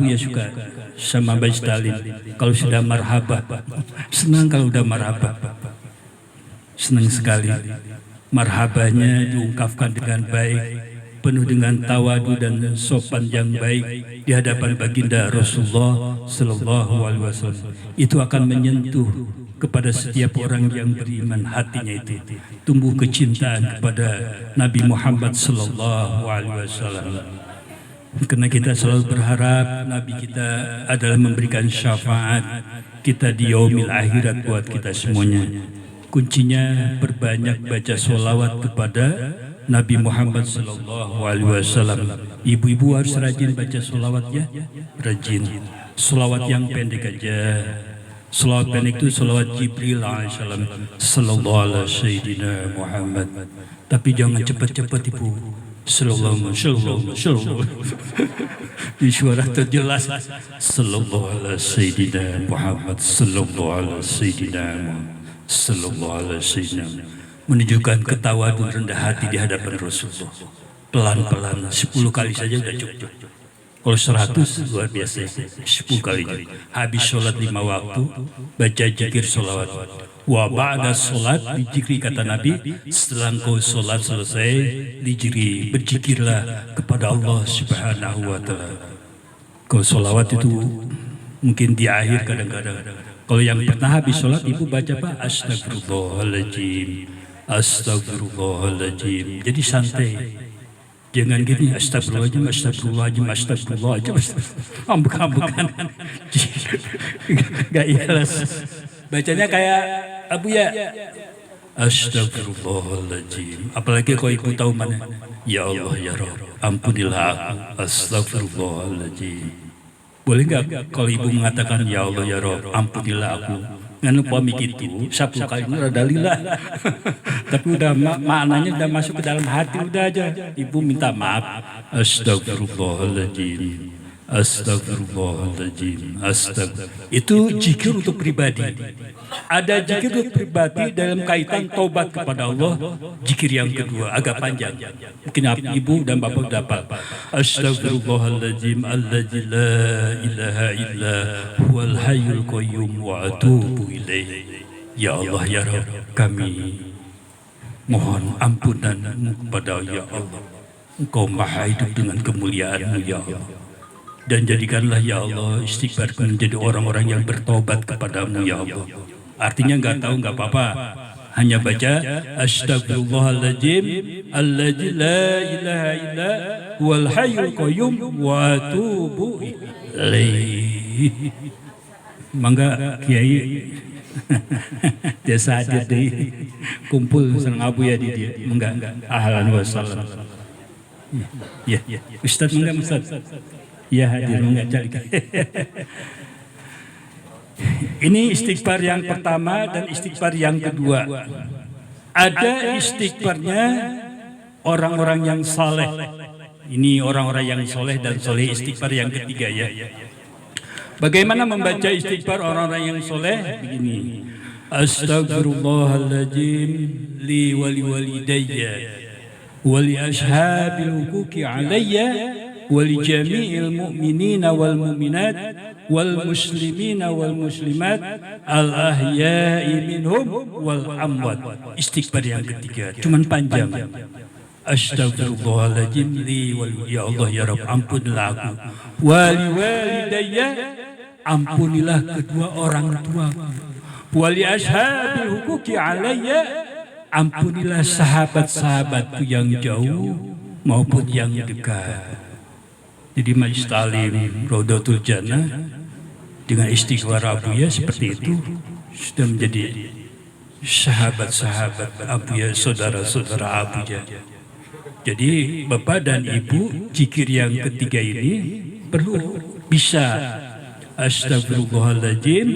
ya suka sama Majlis Ta'lim. Kalau sudah marhabah, senang kalau sudah marhabah. Senang sekali. Marhabahnya diungkapkan dengan baik, penuh dengan tawadu dan sopan yang baik di hadapan baginda Rasulullah Sallallahu Alaihi Wasallam. Itu akan menyentuh kepada setiap orang yang beriman, hatinya itu tumbuh kecintaan kepada Nabi Muhammad Sallallahu Alaihi Wasallam. Karena kita selalu berharap Nabi kita adalah memberikan syafaat kita di yaumil akhirat buat kita semuanya. Kuncinya perbanyak baca sholawat kepada Nabi Muhammad Sallallahu Alaihi Wasallam. Ibu-ibu harus rajin baca sholawat ya, rajin. Sholawat yang pendek aja. Salawat pendek itu salawat Jibril alaihissalam, sallallahu alaihi Sayyidina Muhammad. Tapi jangan cepat-cepat ibu, Sallallahu di suara terjelas. Sallallahu ala Sayyidina Muhammad, sallallahu ala Sayyidina Muhammad, sallallahu ala Sayyidina, menunjukkan ketawaduan rendah hati di hadapan Rasulullah. Pelan-pelan 10 kali saja udah cukup. Kalau 100 luar biasa, 10 kali. Habis sholat 5 waktu, baca zikir sholawat. Wa ba'da sholat, dizikri kata Nabi, setelah engkau sholat selesai, dizikri, berzikirlah kepada Allah Subhanahu wa Ta'ala. Kalau sholawat itu mungkin di akhir kadang-kadang. Kalau yang pernah habis sholat, ibu baca apa? Astagfirullahaladzim, astagfirullahaladzim. Jadi santai. Jangan gini, astagfirullahaladzim, astagfirullahaladzim, astagfirullahaladzim, ambek-ambekan. Gak ikhlas. Bacanya kayak Abu ya. Astagfirullahaladzim. Apalagi kalau ibu tahu mana. Ya Allah ya Rabb, ampunilah aku. Astagfirullahaladzim. Boleh nggak kalau ibu mengatakan ya Allah ya Rabb, ampunilah aku. Nggak lupa mikir itu, 10 kali itu udah dalillah. Tapi udah maknanya udah masuk ke dalam hati, udah aja. Ibu minta maaf. Astagfirullahaladzim, astagfirullahaladzim, Itu zikir untuk pribadi. Ada zikir untuk pribadi dalam kaitan taubat kepada Allah. Zikir yang kedua agak panjang. Mungkin ibu dan bapak dapat. Astagfirullahaladzim, alladzi la ilaha illa huwal hayyul qayyum wa atubu ilaih. Ya Allah ya Rabb, kami mohon ampunan-Mu kepada ya Allah. Engkau maha hidup dengan kemuliaan-Mu ya Allah. Dan jadikanlah ya Allah istighfarku menjadi orang-orang yang bertobat kepadamu ya Allah. Artinya nggak tahu nggak apa-apa, hanya baca astagfirullahaladzim alladzi la ilaha illa huwal hayyul qayyum wa atubu ilaih. Mangga Kiai dia hadir di kumpul senang Abu ya di dia. Mangga ahlan wa sahlan. Ya, Ustaz mangga Ustaz. Ya hadir enggak cari. Ini istighfar yang pertama dan istighfar yang kedua. Ada istighfarnya orang-orang yang saleh. Ini orang-orang yang soleh dan soleh, istighfar yang ketiga ya. Bagaimana membaca istighfar orang-orang yang soleh? Begini. Astagfirullahaladzim li wali walidayya wali ashabil hukuki alayya ولجميع المؤمنين والمؤمنات والمسلمين والمسلمات الأحياء منهم والأموات. Istighfar yang ketiga, cuman panjang. Astagfirullahaladzim li wali, ya Allah ya Rabb, ampunilah aku. Wali walidayya, ampunilah kedua orang tuaku. Wali ashabil hukuki alayya, ampunilah sahabat-sahabatku yang jauh maupun yang dekat. Jadi Majlis Ta'lim Raudatul Jannah dengan istighfar Abuya seperti itu sudah menjadi sahabat-sahabat Abuya, saudara-saudara Abuya. Jadi Bapak dan Ibu, zikir yang ketiga ini perlu bisa. Astagfirullahaladzim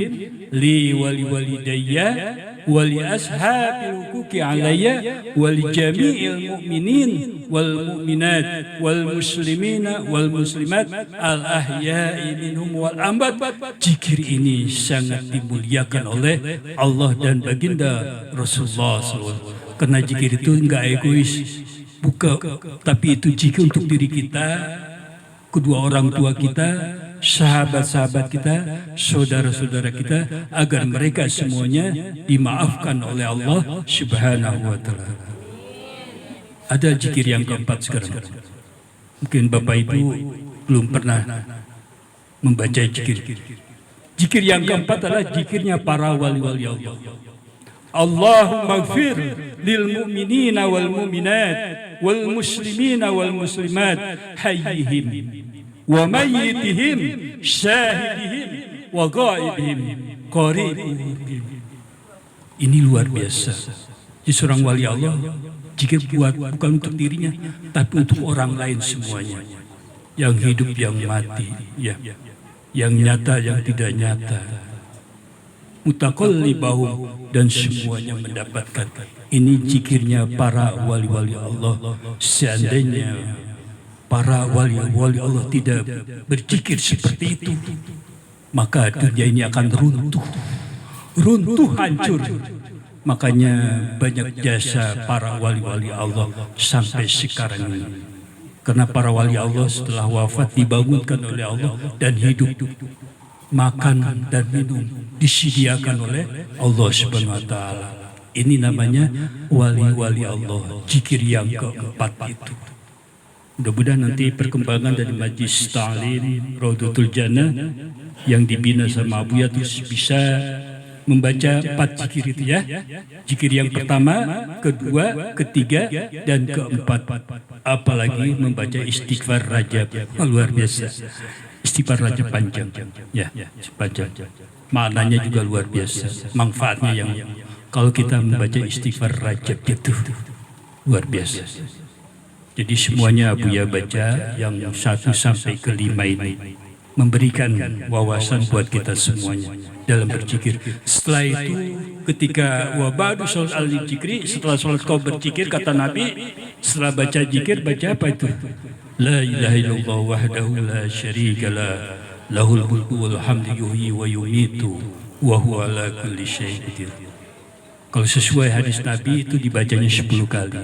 li wali walidayya wali ashabil hukuki alayya wali jami'il mu'minin wal mu'minat wal muslimina wal muslimat al ahya'i minhum wal ambat. Zikir ini sangat dimuliakan oleh Allah dan baginda Rasulullah SAW. Karena zikir itu enggak egois, bukan, tapi itu zikir untuk diri kita, kedua orang tua kita, sahabat-sahabat kita, saudara-saudara kita, agar mereka semuanya dimaafkan oleh Allah Subhanahu wa Ta'ala. Ada zikir yang keempat sekarang. Mungkin Bapak Ibu belum pernah membaca zikir. Zikir yang keempat adalah zikirnya para wali-wali Allah. Allahumma gfir lil mu'minina wal mu'minat wal muslimina wal muslimat hayyihim wa mayyitihim syahidihim wa ghaibihim qaribihim. Ini luar biasa. Di seorang wali Allah, jika buat bukan untuk dirinya, tapi untuk orang lain semuanya, yang hidup, yang mati, ya, yang nyata, yang tidak nyata. mutaqallibahum, dan semuanya mendapatkan. Ini zikirnya para wali-wali Allah. Seandainya para wali-wali Allah tidak berzikir seperti itu, maka dunia ini akan runtuh hancur. Makanya banyak jasa para wali-wali Allah sampai sekarang ini. Karena para wali Allah setelah wafat dibangunkan oleh Allah dan hidup. Makan dan minum disediakan oleh Allah Subhanahu wa Ta'ala. Ini namanya wali-wali Allah, zikir yang keempat itu. Mudah-mudahan nanti perkembangan dari Majlis Ta'lim Raudhatul Jannah yang dibina sama Abuya itu bisa membaca 4 zikir itu ya. Zikir yang pertama, kedua, ketiga, dan keempat. Apalagi membaca istighfar Rajab. Luar biasa. Istighfar Rajab panjang. Ya, panjang. Maknanya juga luar biasa. Manfaatnya yang kalau kita membaca istighfar Rajab itu luar biasa. Jadi semuanya Abuya baca yang 1 sampai ke 5 ini memberikan wawasan buat kita semuanya dalam berzikir. Setelah itu ketika wabadu sholat al-zikri, setelah sholat kau berzikir, kata Nabi, setelah baca zikir baca apa itu? La ilaha illallah wahdahu la syarika la lahul mulku wal hamdu yuhyi wa yumitu wa huwa ala kulli syai'in qadir. Kalau sesuai hadis Nabi itu dibacanya 10 kali.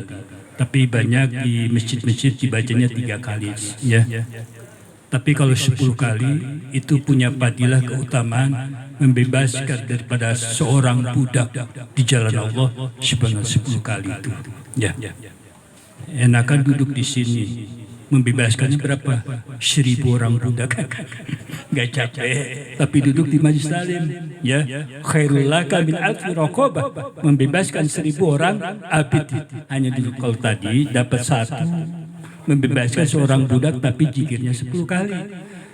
Tapi banyak di masjid-masjid dibacanya 3 kali ya. Tapi kalau 10 kali itu punya fadilah keutamaan membebaskan daripada seorang budak di jalan Allah sebanyak 10 kali itu. Ya. Enakan duduk di sini. Membebaskannya berapa? 1000 orang budak. Gak capek. Tapi duduk di Majlis Ta'lim. Ya. Khairul laka min alfi raqabah. Membebaskan 1000 orang abid. Hanya duduk. Kalau tadi dapat 1. Membebaskan seorang budak tapi zikirnya 10 kali.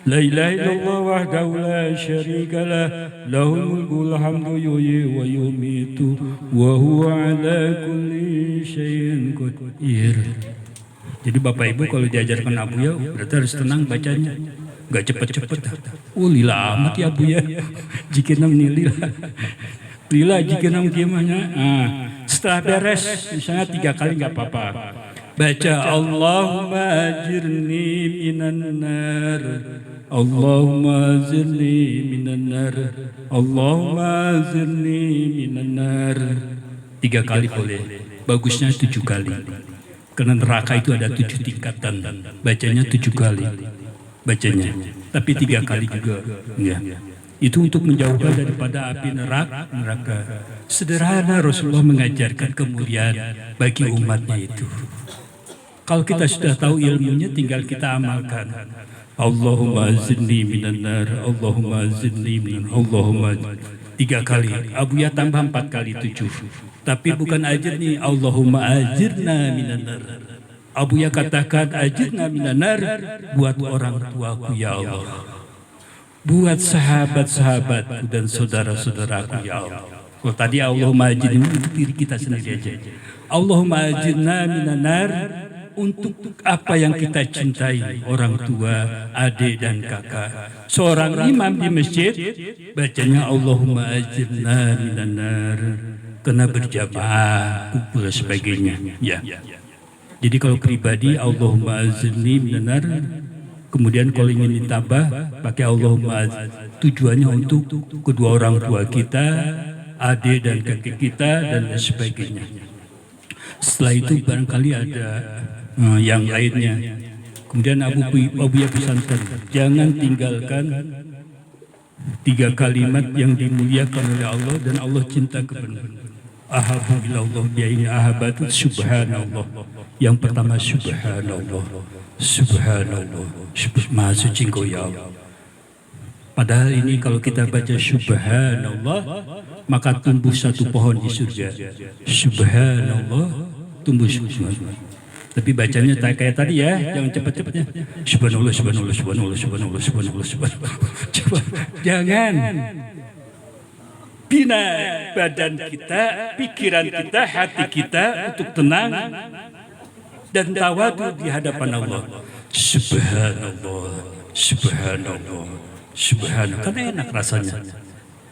La ilaha illallah wahdahu la syarika lah, lahul mulku wal hamdu yuhyi wa yumitu wa huwa ala kulli syai'in qadir. Jadi Bapak Ibu kalau diajarkan Abuya berarti harus tenang bacanya. Gak cepet-cepet. Lila amat ya Abuya. Zikirnya menilil. Lila zikirnya gimana? Setelah beres misalnya 3 kali gak apa-apa. Baca Allahumma ajirni minan nar, Allahumma ajirni minan nar, Allahumma ajirni minan nar. 3 kali boleh, bagusnya 7 kali. Karena neraka itu ada 7 tingkatan, bacanya 7 kali, bacanya. Tapi 3 kali juga, ya. Itu untuk menjauhkan daripada api neraka. Sederhana Rasulullah mengajarkan kemuliaan bagi umatnya itu. Kalau kita sudah tahu ilmunya tinggal kita amalkan. Allahumma zinni minan nar, Allahumma zinni minan, Allahumma 3 kali. Abuya tambah 4 kali 7. Tapi bukan ajirni, Allahumma ajirna minan nar. Abuya katakan ajirna minan nar buat orang tuaku ya Allah. Buat sahabat-sahabatku dan saudara-saudaraku ya Allah. Kalau tadi Allahumma ajirni untuk diri kita sendiri aja. Allahumma ajirna minan nar untuk apa yang kita cintai, orang tua, adik dan kakak. Seorang imam di masjid bacanya Allahumma ajirna minan nar, kena berjamaah, kumpul dan sebagainya. Ya. Jadi kalau pribadi Allahumma ajirni minan nar, kemudian kalau ingin ditambah pakai Allahumma, tujuannya untuk kedua orang tua kita, adik dan kakek kita dan sebagainya. Setelah itu barangkali ada yang lainnya. Kemudian Abuya pesantren, jangan tinggalkan 3 kalimat yang dimuliakan oleh Allah dan Allah cinta kepada. Ahabu ilallah bi'aini ahabatu subhanallah. Yang pertama subhanallah. Subhanallah. Maha suci Engkau ya Allah. Padahal ini kalau kita baca subhanallah maka tumbuh 1 pohon di surga. Subhanallah tumbuh subhanallah. Tapi bacanya kayak tadi ya, jangan cepat-cepatnya. Subhanallah, subhanallah, subhanallah, subhanallah, subhanallah, subhanallah. Coba, jangan. Bina badan kita, pikiran kita, hati kita untuk tenang dan tawadu di hadapan Allah. Subhanallah, subhanallah, subhanallah. Karena enak rasanya.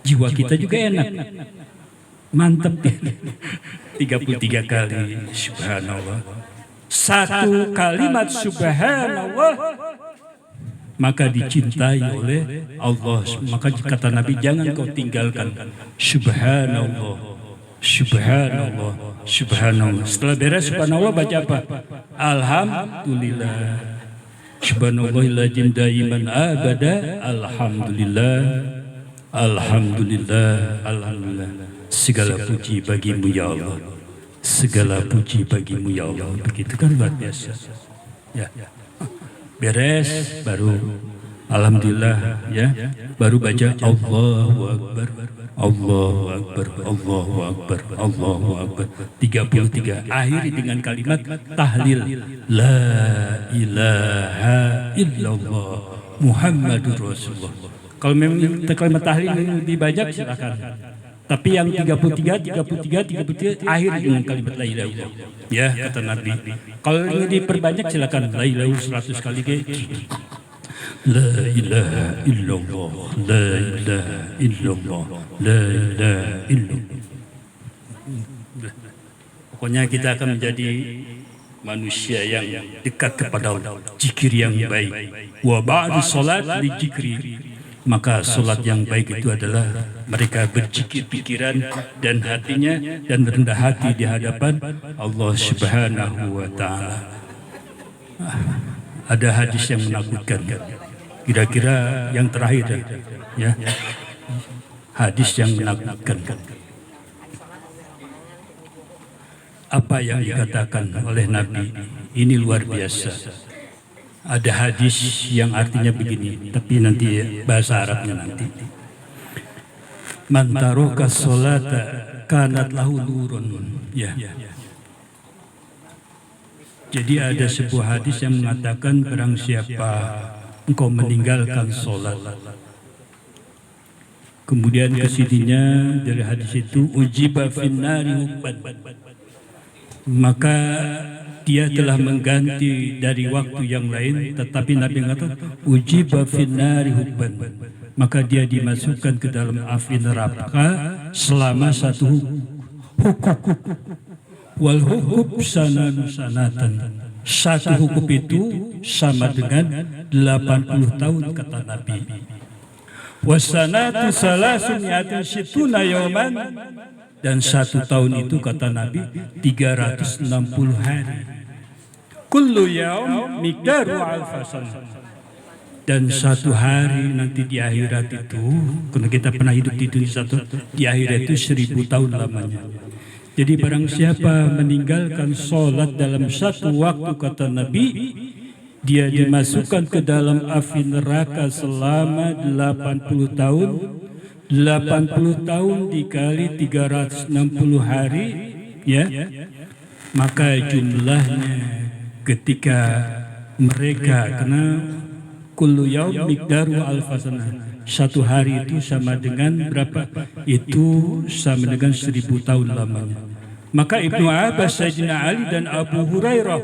jiwa kita juga enak. Mantap ya. 33 kali subhanallah. Satu kalimat subhanallah maka dicintai oleh Allah. Maka kata Nabi, jangan kau tinggalkan subhanallah, subhanallah, subhanallah. Setelah beres subhanallah baca apa? Alhamdulillah. Subhanallahil daiman abada. Alhamdulillah. Alhamdulillah. Alhamdulillah. Segala puji bagimu ya Allah. Segala puji bagimu ya Allah. Begitu kan luar biasa. Ya. Beres baru alhamdulillah ya, baru baca Allahu Akbar, Allahu Akbar, Allahu Akbar, Allahu Akbar 33. Akhiri dengan kalimat tahlil la ilaha illallah Muhammadur Rasulullah. Kalau memang kalimat tahlil dibajak silakan. Tapi yang 33 akhir dengan kalimat la ilaha illallah. Ya, kata Nabi. Kalau ini diperbanyak silakan la ilaha 100 kali ke. La ilaha illallah, la ilaha illallah, la ilaha illallah. Pokoknya kita akan menjadi manusia yang dekat kepada Allah, zikir yang baik. Wa ba'du salat li zikri. Maka solat yang baik itu adalah mereka berzikir pikiran dan hatinya dan rendah hati di hadapan Allah Subhanahu wa Ta'ala. Ada hadis yang menakutkan. Kira-kira yang terakhir ya. Hadis yang menakutkan. Apa yang dikatakan oleh Nabi ini luar biasa. Ada hadis yang artinya begini, tapi nanti bahasa Arabnya nanti. Man taraka sholata kanat lahu nurun. Ya. Jadi ada sebuah hadis yang mengatakan barang siapa engkau meninggalkan sholat. Kemudian kesininya dari hadis itu ujiba finnari hubban. Maka dia telah mengganti dari waktu yang lain, tetapi Nabi mengatakan ujiba finnari hubban, maka dia dimasukkan ke dalam api neraka selama satu hukuk. Wal hukuk sanatan. Satu hukuk itu sama dengan 80 tahun kata Nabi. Wasanatu salasun yatun situna yawman. Dan satu tahun itu kata Nabi 360 hari. Kullu yaum miqdaru alfasan. Dan satu hari nanti di akhirat itu, karena kita pernah hidup di dunia di akhirat itu 1000 tahun lamanya. Jadi barang siapa meninggalkan sholat dalam satu waktu kata Nabi, dia dimasukkan ke dalam api neraka selama 80 tahun. 80 tahun dikali 360 hari ya, maka jumlahnya ketika mereka kena kullu yaum miqdaru alfasanah, satu hari itu sama dengan berapa? Itu sama dengan 1000 tahun lamanya. Maka Ibnu Abbas, Sayyidina Ali dan Abu Hurairah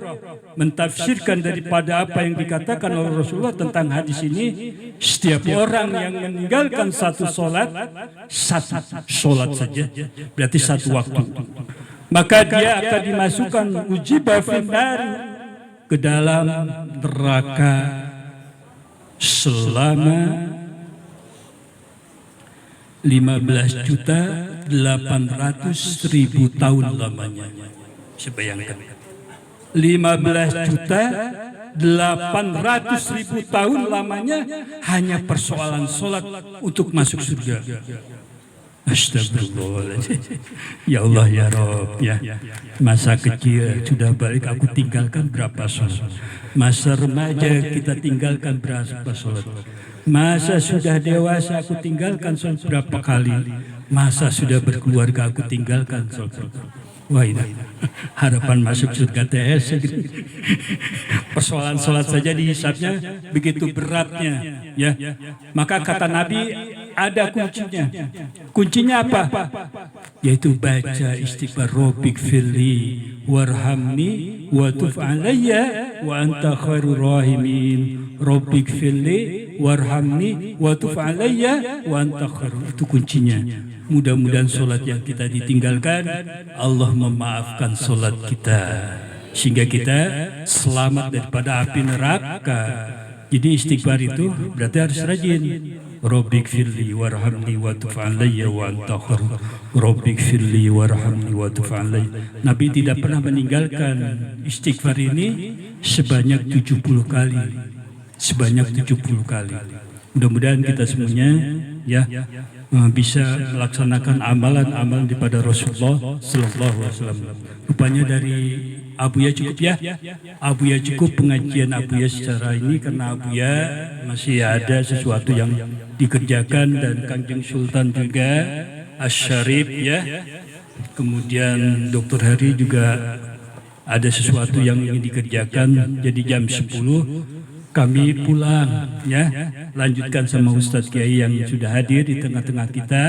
mentafsirkan daripada apa yang dikatakan oleh Rasulullah tentang hadis ini, setiap orang yang meninggalkan satu sholat saja, berarti satu waktu, maka dia akan dimasukkan ujiba finnar ke dalam neraka selama 15.800.000 tahun lamanya. Saya bayangkan 15.800.000 tahun lamanya hanya persoalan sholat untuk masuk surga. Astagfirullahaladzim. Ya Allah ya Rob ya. Masa kecil sudah balik aku tinggalkan berapa sholat. Masa remaja kita tinggalkan berapa sholat. Masa sudah dewasa aku tinggalkan sholat berapa kali. Masa sudah berkeluarga aku tinggalkan sholat. Wah ini harapan masuk surga TS. Persoalan sholat saja dihisapnya begitu beratnya ya. Maka kata Nabi ada kuncinya. Kuncinya apa? Yaitu baca istighfar Rabbik firli warhamni wa tuf alayya wa anta khairur rahimin. Rabbik firli warhamni wa tub alayya wa anta khairul. Itu kuncinya. Mudah-mudahan solat yang kita ditinggalkan, Allah memaafkan solat kita, sehingga kita selamat daripada api neraka. Jadi istighfar itu berarti harus rajin. Rabbighfirli warhamni wa tub alayya wa anta khairul. Rabbighfirli warhamni wa tub alayya. Nabi tidak pernah meninggalkan istighfar ini sebanyak 70 kali. Sebanyak 70 kali. Mudah-mudahan kita semuanya ya bisa melaksanakan amalan-amalan daripada Rasulullah Sallallahu Alaihi Wasallam. Rupanya dari Abuya cukup ya. Abuya cukup pengajian Abuya secara ini, karena Abuya masih ada sesuatu yang dikerjakan, dan Kanjeng Sultan juga Asy-Syarif ya. Kemudian Dr. Hari juga ada sesuatu yang ingin dikerjakan. Jadi jam 10 kami pulang ya, lanjutkan sama Ustadz Kiai yang sudah hadir di tengah-tengah kita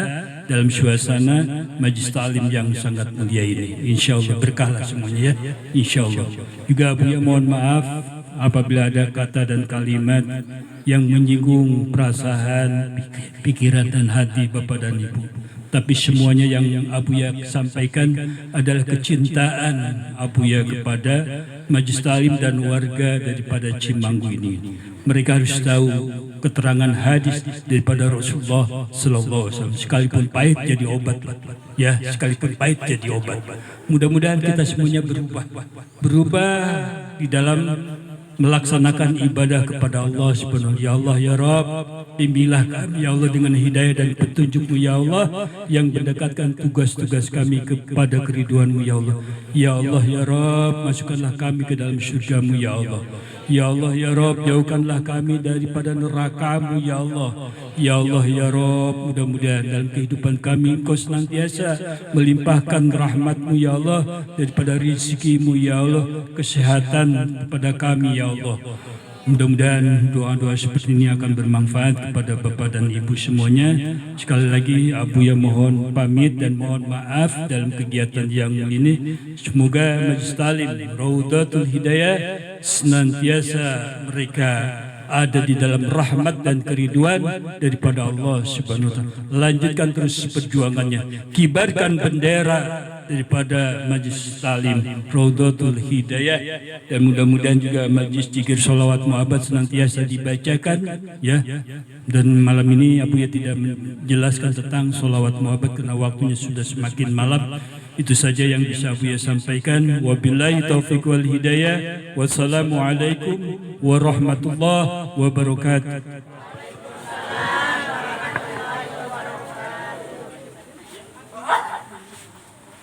dalam suasana majlis ta'lim yang sangat mulia ini. Insya Allah berkahlah semuanya ya, insya Allah. Juga Abuya mohon maaf apabila ada kata dan kalimat yang menyinggung perasaan, pikiran dan hati Bapak dan Ibu. Tapi semuanya yang Abuya sampaikan adalah kecintaan Abuya kepada Majlis Ta'lim dan warga daripada Cimanggu ini. Mereka harus tahu keterangan hadis daripada Rasulullah Sallallahu Alaihi Wasallam. Sekalipun pahit jadi obat, ya, sekalipun pahit jadi obat. Mudah-mudahan kita semuanya berubah di dalam melaksanakan ibadah kepada Allah Subhanahu. Ya Allah ya Rabb, bimbinglah kami ya Allah dengan hidayah dan petunjuk-Mu ya Allah, yang mendekatkan tugas-tugas kami kepada keriduan-Mu ya Allah. Ya Allah ya Rabb, masukkanlah kami ke dalam surga-Mu ya Allah. Ya Allah ya Rabb, jauhkanlah kami daripada neraka-Mu ya Allah. Ya Allah ya Rabb, mudah-mudahan dalam kehidupan kami Engkau senantiasa melimpahkan rahmat-Mu ya Allah, daripada rezeki-Mu ya Allah, kesehatan kepada kami ya Allah. Mudah-mudahan doa-doa seperti ini akan bermanfaat kepada Bapak dan Ibu semuanya. Sekali lagi Abuya mohon pamit dan mohon maaf dalam kegiatan yang ini. Semoga Majlis Ta'lim Raudatul Hidayah senantiasa mereka ada di dalam rahmat dan keriduan daripada Allah Subhanahu wa Ta'ala. Lanjutkan terus perjuangannya, kibarkan bendera daripada Majlis Ta'lim Raudatul Hidayah, dan mudah-mudahan juga Majlis Zikir Sholawat Muhabbat senantiasa dibacakan ya. Dan malam ini Abuya tidak menjelaskan tentang sholawat muhabbat karena waktunya sudah semakin malam. Itu saja yang bisa Abuya sampaikan. Wabillahi taufiq wal hidayah. Wassalamualaikum warahmatullahi wabarakatuh.